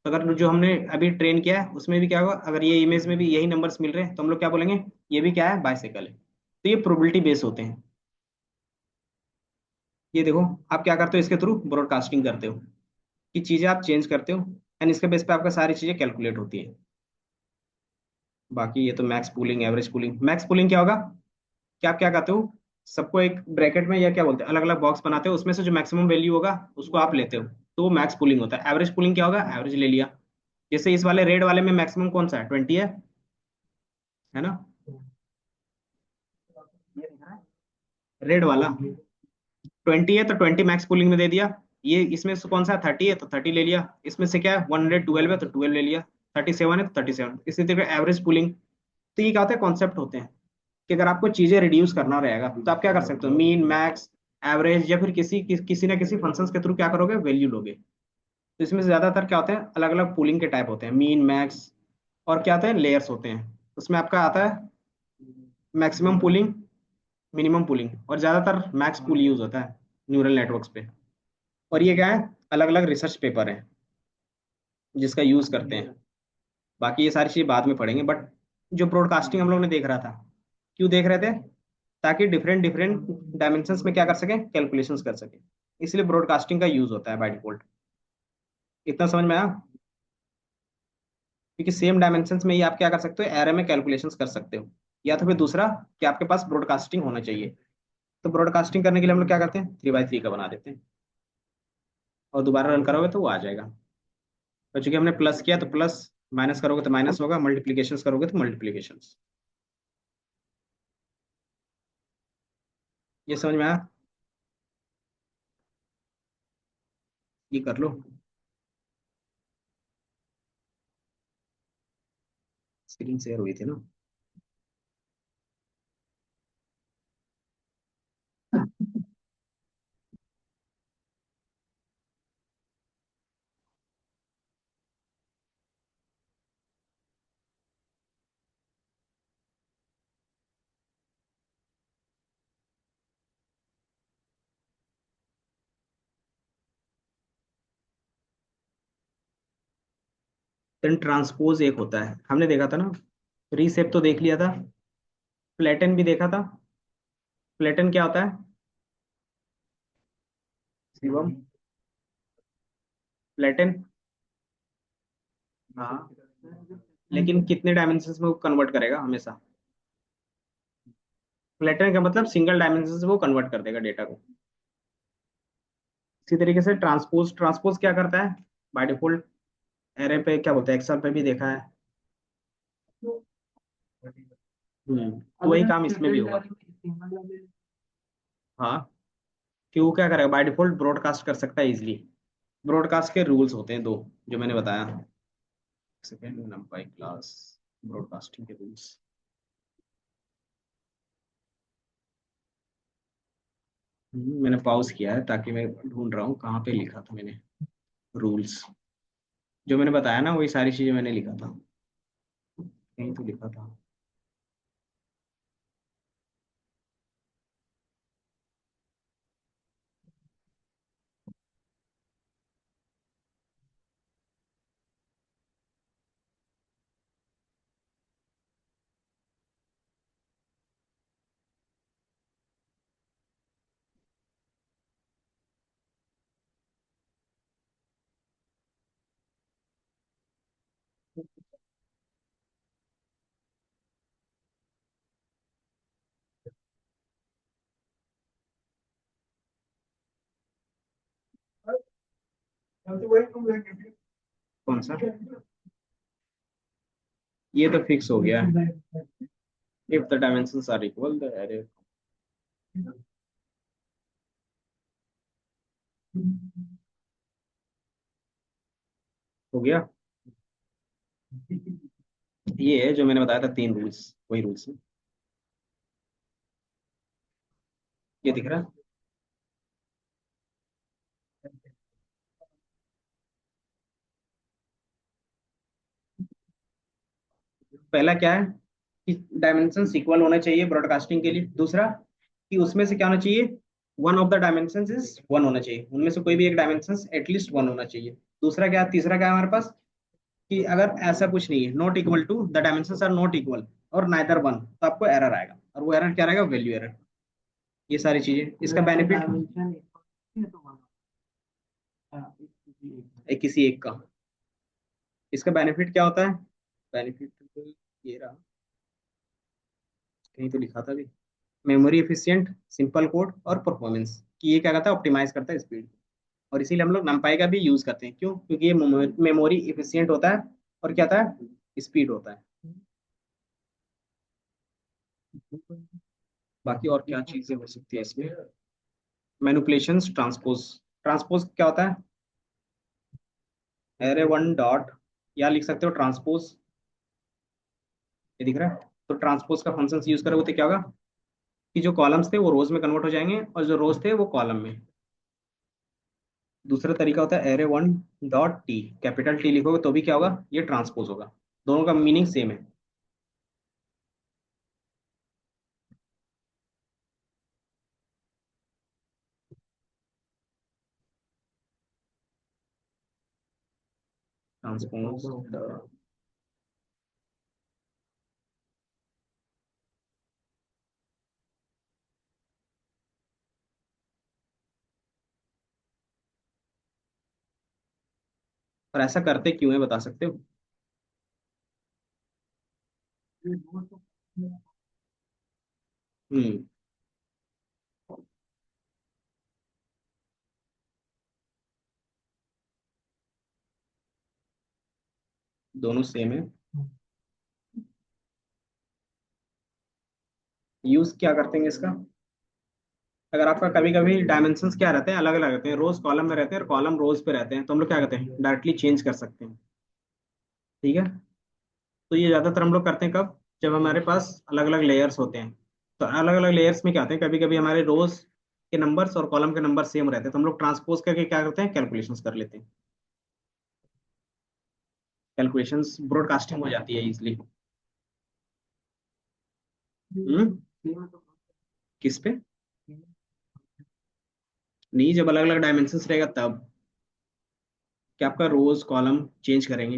[SPEAKER 1] तो अगर जो हमने अभी ट्रेन किया है उसमें भी क्या होगा, अगर ये इमेज में भी यही नंबर्स मिल रहे हैं तो हम लोग क्या बोलेंगे, ये भी क्या है, बाईसाइकिल है। तो ये प्रोबेबिलिटी बेस होते हैं। ये देखो, आप क्या करते हो, इसके थ्रू ब्रॉडकास्टिंग करते हो कि चीजें आप चेंज करते हो एंड इसके बेस पे आपका सारी चीजें कैलकुलेट होती है। बाकी ये तो max pooling, average pooling. Max pooling क्या होगा, कि आप क्या करते हो, सबको एक ब्रैकेट में या क्या बोलते हैं, अलग अलग बॉक्स बनाते हो, उसमें से जो मैक्सिमम वैल्यू होगा उसको आप लेते हो। तो वो मैक्स पूलिंग होता है। एवरेज पूलिंग क्या होगा, एवरेज ले लिया। जैसे इस वाले रेड वाले में मैक्सिमम कौन सा है, 20 है ना। ये दिख रहा है रेड वाला 20 है, तो 20 मैक्स पूलिंग में दे दिया। ये इसमें से कौन सा 30 है तो 30 ले लिया। इसमें से क्या है, 112 है तो 12 ले लिया। 37 है तो 37। इसी तरीके एवरेज पूलिंग। तो ये क्या होता है, कॉन्सेप्ट होते हैं कि अगर आपको चीजें रिड्यूस करना रहेगा तो आप क्या कर सकते हो, मीन, मैक्स, एवरेज या फिर किसी ना किसी फंक्शंस के थ्रू क्या करोगे, वैल्यू लोगे। तो इसमें से ज्यादातर क्या होते हैं, अलग अलग पूलिंग के टाइप होते हैं, मीन, मैक्स, और क्या होते हैं, लेयर्स होते हैं। उसमें आपका आता है मैक्सिमम पूलिंग, मिनिमम पूलिंग, और ज्यादातर मैक्स पूल यूज होता है न्यूरल नेटवर्क्स पे। और ये क्या है, अलग अलग रिसर्च पेपर है जिसका यूज करते हैं। बाकी ये सारी चीजें बाद में पढ़ेंगे, बट जो ब्रॉडकास्टिंग हम लोग ने देख रहा था, क्यों देख रहे थे, ताकि डिफरेंट डिफरेंट डायमेंशंस में क्या कर सकें, कैलकुलेशंस कर सकें। इसलिए ब्रॉडकास्टिंग का यूज होता है बाय डिफॉल्ट। इतना समझ में आया। क्योंकि सेम डायमेंशंस में ही आप क्या कर सकते हो, एरे में कैलकुलेशंस कर सकते हो। या तो फिर दूसरा कि आपके पास ब्रॉडकास्टिंग होना चाहिए। तो ब्रॉडकास्टिंग करने के लिए हम लोग क्या करते हैं, 3 बाई 3 का बना देते हैं, और दोबारा रन करोगे तो वो आ जाएगा। और चूंकि हमने प्लस किया तो प्लस, माइनस करोगे तो माइनस होगा, मल्टीप्लीकेशन करोगे तो मल्टीप्लीकेशन। ये समझ में आया? ये कर लो। स्क्रीन शेयर हुई थी ना। देन ट्रांसपोज एक होता है, हमने देखा था ना। रीसेप तो देख लिया था। फ्लैटन भी देखा था। फ्लैटन क्या होता है शिवम? फ्लैटन, हाँ, लेकिन कितने डायमेंशन में वो कन्वर्ट करेगा हमेशा? फ्लैटन का मतलब सिंगल डायमेंशन से वो कन्वर्ट कर देगा डेटा को। इसी तरीके से ट्रांसपोज, ट्रांसपोज क्या करता है बाय डिफॉल्ट? एरे पे क्या बोलते हैं, एक्सेल पे भी देखा है। तो वही काम इसमें भी होगा। हाँ, कि वो क्या करेगा बाय डिफॉल्ट, ब्रॉडकास्ट कर सकता है इजिली। ब्रॉडकास्ट के रूल्स होते हैं दो, जो मैंने बताया। सेकेंड नंपाई क्लास, ब्रॉडकास्टिंग के रूल्स। मैंने पॉज किया है ताकि मैं ढूंढ रहा हूँ कहाँ पे लिखा था मैंने रूल्स। जो मैंने बताया ना वही सारी चीजें मैंने लिखा था, कहीं तो लिखा था। कौन सा? ये तो फिक्स हो गया। If the dimensions are equal the array. हो गया। ये है जो मैंने बताया था 3 रूल्स, वही रूल्स है। ये दिख रहा है? पहला क्या है कि डायमेंशन इक्वल होना चाहिए ब्रॉडकास्टिंग के लिए। दूसरा कि उसमें से क्या होना चाहिए, one of the dimension is one होना चाहिए, उनमें से कोई भी एक डायमेंशन एटलीस्ट वन होना चाहिए। दूसरा क्या, तीसरा क्या है हमारे पास, कि अगर ऐसा कुछ नहीं है, not equal to the dimensions are not equal और नाइदर वन, तो आपको एरर आएगा, और वो एरर क्या रहेगा, वैल्यू एरर। ये सारी चीजें, इसका बेनिफिट किसी एक का, इसका बेनिफिट क्या होता है? बेनिफिट ये रहा, कहीं तो लिखा था भी। मेमोरी एफिशिएंट, सिंपल कोड और परफॉर्मेंस, कि ये क्या करता है, ऑप्टिमाइज करता है स्पीड। और इसीलिए हम लोग numpy का भी यूज करते हैं, क्यों? क्योंकि ये मेमोरी एफिशिएंट होता है, और क्या होता है, स्पीड होता है। बाकी और क्या चीजें हो सकती है इसमें? Manipulations, transpose. ट्रांसपोज क्या होता है, एरे वन डॉट, या लिख सकते हो ट्रांसपोज। ये दिख रहा है? तो ट्रांसपोज का फंक्शन यूज करोगे तो क्या होगा, कि जो कॉलम्स थे वो रोज में कन्वर्ट हो जाएंगे, और जो रोज थे वो कॉलम में। दूसरा तरीका होता है array one dot T, capital T लिखोगे तो भी क्या होगा, ये ट्रांसपोज होगा। दोनों का मीनिंग सेम है। ट्रांसपोज। और ऐसा करते क्यों है, बता सकते हो? हम्म। दोनों सेम है। यूज क्या करते हैं इसका? अगर आपका कभी कभी डायमेंशंस क्या रहते हैं, अलग अलग रहते हैं, रोज कॉलम में रहते हैं और कॉलम रोज पे रहते हैं, तो हम लोग क्या करते हैं, डायरेक्टली चेंज कर सकते हैं। ठीक है। तो ये ज्यादातर हम लोग करते हैं कब, जब हमारे पास अलग अलग लेयर्स होते हैं। तो अलग अलग लेयर्स में क्या होते हैं, कभी कभी हमारे रोज के नंबर्स और कॉलम के नंबर सेम रहते हैं, तो हम लोग ट्रांसपोज करके क्या करते हैं, कैलकुलेशंस कर लेते हैं। कैलकुलेशंस ब्रॉडकास्टिंग हो जाती है इजिली। हम्म। किस पे? नहीं, जब अलग अलग डायमेंशंस रहेगा तब। क्या आपका रोज कॉलम चेंज करेंगे?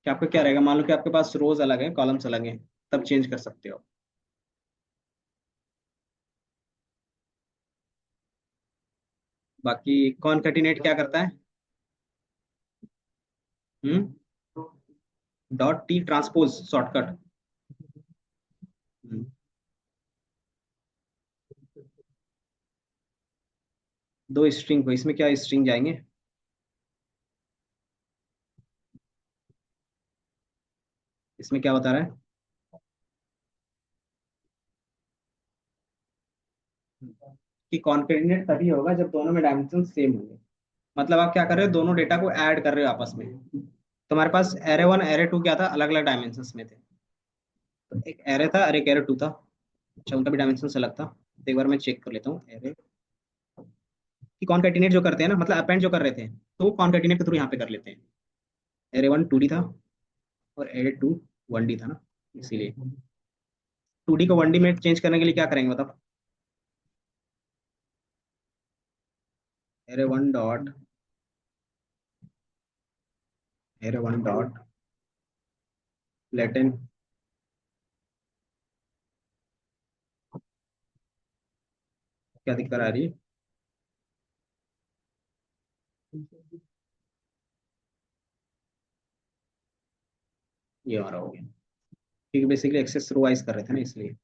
[SPEAKER 1] क्या आपका क्या रहेगा, मान लो कि आपके पास रोज अलग है, कॉलम्स अलग हैं, तब चेंज कर सकते हो। बाकी कॉनकैटिनेट क्या करता है? हम्म। Dot T transpose shortcut. दो स्ट्रिंग को, इसमें क्या स्ट्रिंग जाएंगे? इसमें क्या बता रहा है कि कॉन्केटिनेट तभी होगा जब दोनों में डायमेंशन सेम होंगे। मतलब आप क्या कर रहे हो, दोनों डेटा को ऐड कर रहे हो आपस में। तुम्हारे पास एरे वन एरे टू क्या था, अलग अलग डायमेंशन में थे। तो एक एरे था और एक एरे टू था। अच्छा, उनका भी डायमेंशन अलग था। तो एक बार मैं चेक कर लेता हूँ एरे कि कॉन्केटिनेट जो करते हैं ना, मतलब अपेंड जो कर रहे थे, तो वो कॉन्केटिनेट के थ्रू यहाँ पे कर लेते हैं। एरे वन टू डी था और एरे टू वन डी था ना, इसीलिए टू डी को वन डी में चेंज करने के लिए क्या करेंगे बताओ? Array one dot, array one dot latent. क्या दिक्कत आ रही है? ये हमारा हो गया, क्योंकि बेसिकली एक्सेस रो वाइज कर रहे थे ना, इसलिए।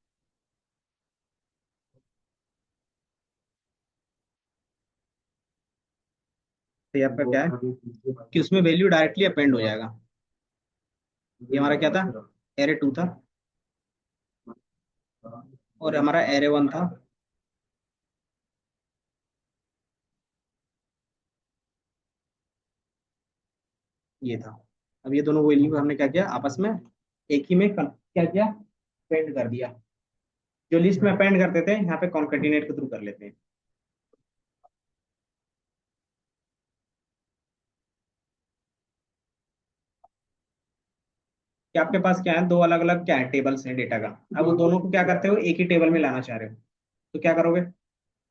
[SPEAKER 1] तो ये आपका क्या है कि उसमें वैल्यू डायरेक्टली अपेंड हो जाएगा। ये हमारा क्या था, एरे टू था और हमारा एरे वन था। ये था। अब ये दोनों वैल्यू को हमने क्या किया, आपस में एक ही में क्या किया, अपेंड कर दिया। जो लिस्ट में अपेंड करते थे, यहाँ पे कॉन्केटिनेट के थ्रू कर लेते हैं। कि आपके पास क्या है, दो अलग अलग क्या है, टेबल्स हैं डेटा का। अब वो दोनों को क्या करते हो, एक ही टेबल में लाना चाह रहे हो, तो क्या करोगे,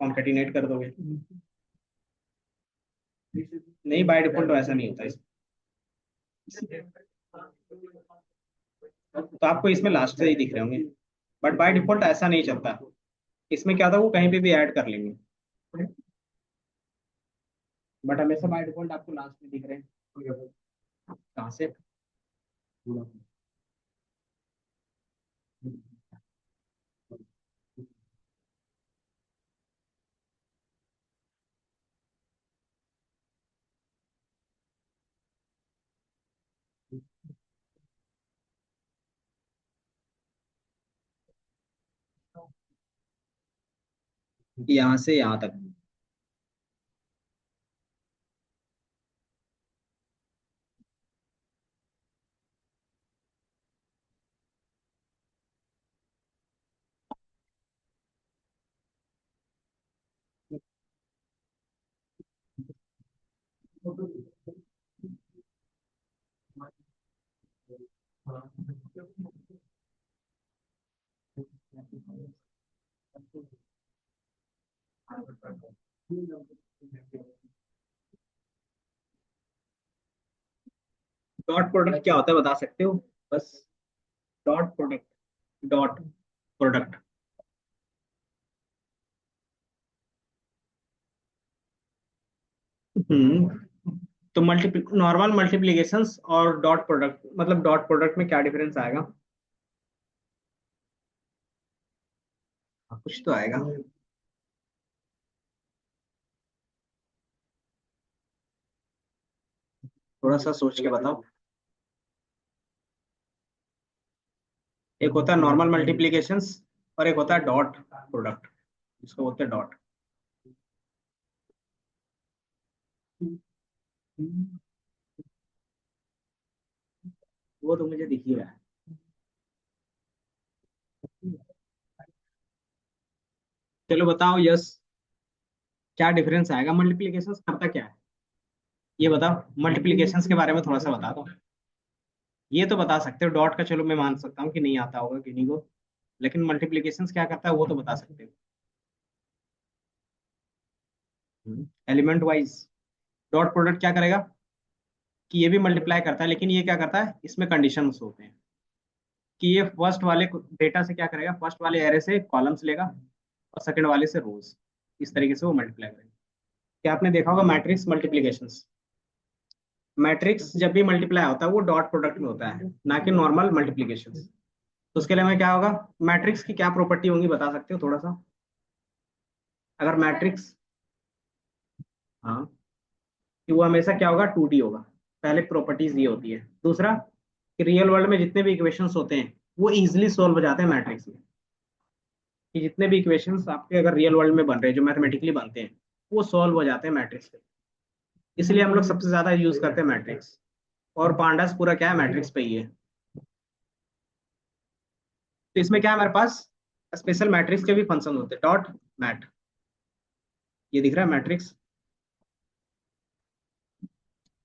[SPEAKER 1] कॉन्केटिनेट कर दोगे। नहीं, बाय डिफॉल्ट ऐसा नहीं होता तो आपको इसमें लास्ट से ही दिख रहे होंगे, बट बाय डिफॉल्ट ऐसा नहीं चलता। इसमें क्या था, वो कहीं पे भी ऐड कर लेंगे, बट हमेशा बाय डिफॉल्ट आपको लास्ट में दिख रहे हैं। कहाँ से? यहाँ से यहाँ तक। डॉट प्रोडक्ट क्या होता है बता सकते हो? बस। Dot product. Dot product. तो नॉर्मल मल्टीप्लीकेशंस और डॉट प्रोडक्ट, मतलब डॉट प्रोडक्ट में क्या डिफरेंस आएगा? हाँ, कुछ तो आएगा। थोड़ा सा सोच के बताओ। एक होता है नॉर्मल मल्टीप्लीकेशंस और एक होता है डॉट प्रोडक्ट, इसको बोलते हैं डॉट। वो तो मुझे दिख ही रहा है। चलो बताओ यस, क्या डिफरेंस आएगा, मल्टीप्लीकेशंस करता क्या है ये बताओ, मल्टीप्लीकेशंस के बारे में थोड़ा सा बता दो। ये तो बता सकते हो, डॉट का चलो मैं मान सकता हूँ कि नहीं आता होगा किन्हीं को, लेकिन मल्टीप्लीकेशंस क्या करता है वो तो बता सकते हो। एलिमेंट वाइज डॉट प्रोडक्ट क्या करेगा कि ये भी मल्टीप्लाई करता है, लेकिन ये क्या करता है, इसमें कंडीशंस होते हैं कि ये फर्स्ट वाले डेटा से क्या करेगा, फर्स्ट वाले एरे से कॉलम्स लेगा और सेकंड वाले से रोज, इस तरीके से वो मल्टीप्लाई करेगा। क्या आपने देखा होगा मैट्रिक्स मल्टीप्लीकेशंस, मैट्रिक्स जब भी मल्टीप्लाई होता है वो डॉट प्रोडक्ट में होता है, ना कि नॉर्मल मल्टीप्लीकेशन। तो उसके लिए हमें क्या होगा, मैट्रिक्स की क्या प्रॉपर्टी होंगी बता सकते हो थोड़ा सा। अगर मैट्रिक्स, हाँ, कि वो हमेशा क्या होगा, 2D होगा। पहले प्रॉपर्टीज ये होती है। दूसरा कि रियल वर्ल्ड में जितने भी इक्वेशंस होते हैं वो इजिली सॉल्व हो जाते हैं मैट्रिक्स में, कि जितने भी इक्वेशंस आपके अगर रियल वर्ल्ड में बन रहे हैं जो मैथमेटिकली बनते हैं वो सॉल्व हो जाते हैं मैट्रिक्स पे। इसलिए हम लोग सबसे ज्यादा यूज करते हैं मैट्रिक्स, और पांडास पूरा क्या है, मैट्रिक्स पे ही है। तो इसमें क्या है हमारे पास, स्पेशल मैट्रिक्स के भी फंक्शन होते हैं, डॉट मैट, ये दिख रहा है मैट्रिक्स।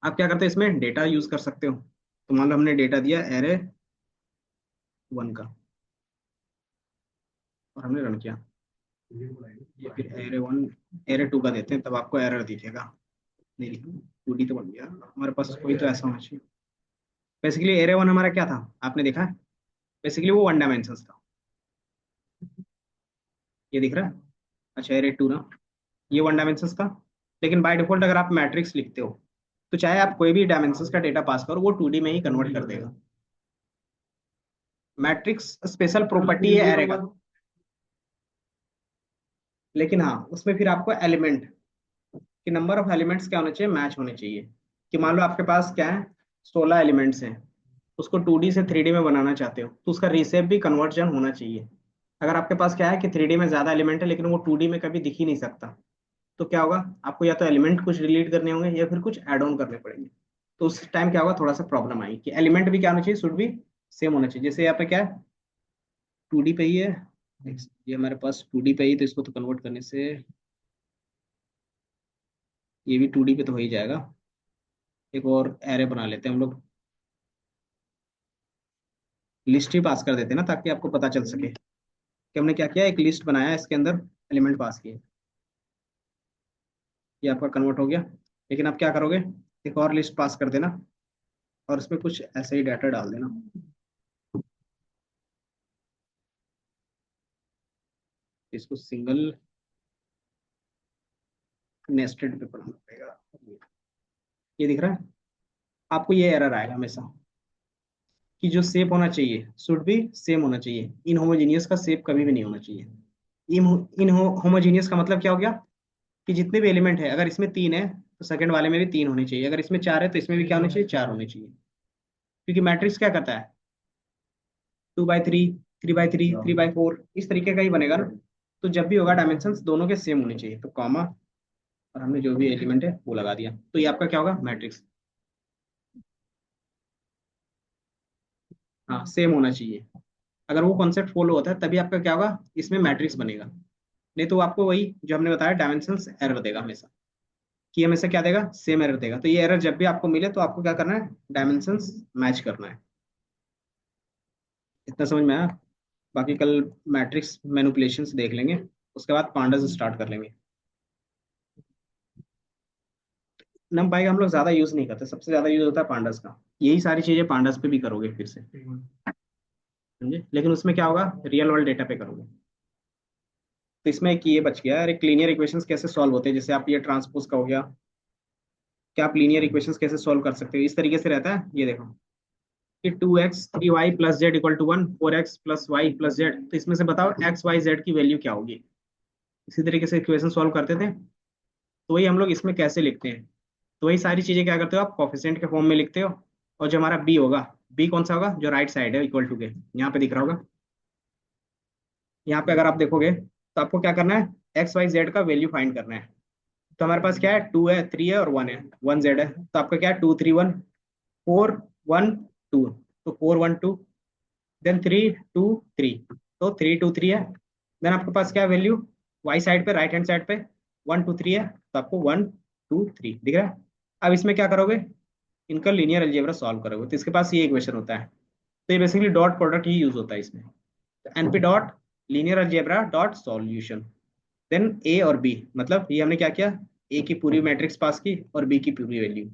[SPEAKER 1] आप क्या करते हैं, इसमें डेटा यूज कर सकते हो। तो मान लो हमने डेटा दिया एरे 1 का और हमने रन किया, या फिर एरे 1 एरे 2 का देते हैं, तब आपको एरर दिखेगा, नहीं 2D तो बन गया हमारे पास, कोई तो ऐसा होना चाहिए। बेसिकली एरे 1 हमारा क्या था, आपने देखा, बेसिकली वो 1 डायमेंशन था, ये दिख रहा है। अच्छा एरे 2 ना, ये 1 डायमेंशन था, लेकिन बाय डिफॉल्ट अगर आप मैट्रिक्स लिखते हो तो चाहे आप कोई भी डायमेंशन का डेटा पास करो वो 2D में ही कन्वर्ट कर देगा। मैट्रिक्स स्पेशल प्रॉपर्टी है एरे का, लेकिन हाँ उसमें फिर आपको एलिमेंट कि नंबर ऑफ एलिमेंट्स क्या होने चाहिए, मैच होने चाहिए। कि मान लो आपके पास क्या है, 16 एलिमेंट्स हैं, उसको 2D से 3D में बनाना चाहते हो तो उसका रीसेप भी कन्वर्जन होना चाहिए। अगर आपके पास क्या है कि 3D में ज्यादा एलिमेंट है लेकिन वो 2D में कभी दिख ही नहीं सकता, तो क्या होगा, आपको या तो एलिमेंट कुछ डिलीट करने होंगे या फिर कुछ ऐड ऑन करने पड़ेंगे। तो उस टाइम क्या होगा, थोड़ा सा प्रॉब्लम आएगी कि एलिमेंट भी क्या होना चाहिए, शुड भी सेम होना चाहिए। जैसे यहाँ पे क्या है, 2D पे ही है, ये हमारे पास 2D पे ही, तो इसको तो कन्वर्ट करने से ये भी 2D पे तो हो ही जाएगा। एक और एरे बना लेते हैं हम लोग, लिस्ट ही पास कर देते हैं ना ताकि आपको पता चल सके कि हमने क्या किया, एक लिस्ट बनाया इसके अंदर एलिमेंट पास किए, ये आपका कन्वर्ट हो गया। लेकिन आप क्या करोगे, एक और लिस्ट पास कर देना और उसमें कुछ ऐसे ही डाटा डाल देना, इसको सिंगल नेस्टेड पे पढ़ना पड़ेगा। ये दिख रहा है आपको, ये एरर आएगा हमेशा कि जो शेप होना चाहिए शुड भी सेम होना चाहिए, इन होमोजीनियस का शेप कभी भी नहीं होना चाहिए। इन होमोजीनियस का मतलब क्या हो गया कि जितने भी एलिमेंट है अगर इसमें 3 है तो सेकंड वाले में भी 3 होने चाहिए, अगर इसमें 4 है तो इसमें भी क्या होने चाहिए, 4 होने चाहिए। क्योंकि मैट्रिक्स क्या करता है, 2 by 3, 3 by 3, 3 by 4 इस तरीके का ही बनेगा ना। तो जब भी होगा डायमेंशन दोनों के सेम होने चाहिए, तो कॉमा और हमने जो भी एलिमेंट है वो लगा दिया, तो ये आपका क्या होगा, मैट्रिक्स। हाँ सेम होना चाहिए, अगर वो कॉन्सेप्ट फॉलो होता है तभी आपका क्या होगा, इसमें मैट्रिक्स बनेगा। नहीं तो आपको वही जो हमने बताया डायमेंशंस एरर देगा हमेशा, कि हमेशा क्या देगा, सेम एरर देगा। तो ये एरर जब भी आपको मिले तो आपको क्या करना है, डायमेंशंस मैच करना है। इतना समझ में आया। बाकी कल मैट्रिक्स मैनिपुलेशंस देख लेंगे, उसके बाद पांडास स्टार्ट कर लेंगे। नमपाई का हम लोग ज्यादा यूज नहीं करते, सबसे ज्यादा यूज होता है पांडास का। यही सारी चीजें पांडास पे भी करोगे फिर से, समझे, लेकिन उसमें क्या होगा, रियल वर्ल्ड डेटा पे करोगे। तो इसमें एक ये बच गया, अरे लीनियर इक्वेशंस कैसे सॉल्व होते हैं, जैसे आप ये ट्रांसपोज का हो गया, क्या आप लीनियर इक्वेशंस कैसे सॉल्व कर सकते हो, इस तरीके से रहता है। ये देखो कि 2x 3y + z = 1, 4x + y + z, तो इसमें से बताओ x y z की वैल्यू क्या होगी। इसी तरीके से इक्वेशन सॉल्व करते थे, तो वही हम लोग इसमें कैसे लिखते हैं। तो वही सारी चीजें क्या करते हो आप, कोफिशिएंट के फॉर्म में लिखते हो। और जो हमारा b होगा, b कौन सा होगा, जो राइट साइड है इक्वल टू के, यहाँ पे दिख रहा होगा, यहाँ पे अगर आप देखोगे तो आपको क्या करना है, एक्स वाई जेड का वैल्यू फाइंड करना है। तो हमारे पास क्या है, 2 है, 3 है और 1 है, 1 जेड है। तो आपका क्या है, 2 3 1, 4 1 2, तो 4 1 2, देन 3 2 3, तो 3 2 3 है। देन आपके पास क्या है वैल्यू, वाई साइड पे, राइट हैंड साइड पे 1 2 3 है, तो आपको 1 2 3 दिख रहा है। अब इसमें क्या करोगे, इनका लीनियर अलजेब्रा सॉल्व करोगे, तो इसके पास ये इक्वेशन होता है। तो ये बेसिकली डॉट प्रोडक्ट ही यूज होता है इसमें। तो NP dot linear algebra dot solution, then A और बी, मतलब ये हमने क्या किया, ए की पूरी मैट्रिक्स पास की और बी की पूरी वैल्यू।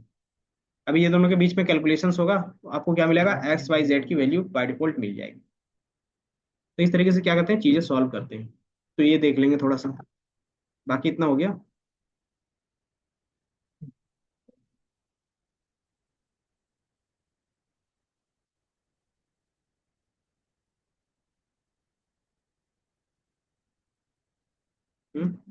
[SPEAKER 1] अभी ये दोनों के बीच में कैलकुलेशंस होगा, तो आपको क्या मिलेगा, एक्स वाई जेड की वैल्यू बाय डिफॉल्ट मिल जाएगी। तो इस तरीके से क्या करते हैं, चीजें सॉल्व करते हैं। तो ये देख लेंगे थोड़ा सा, बाकी इतना हो गया। हम्म।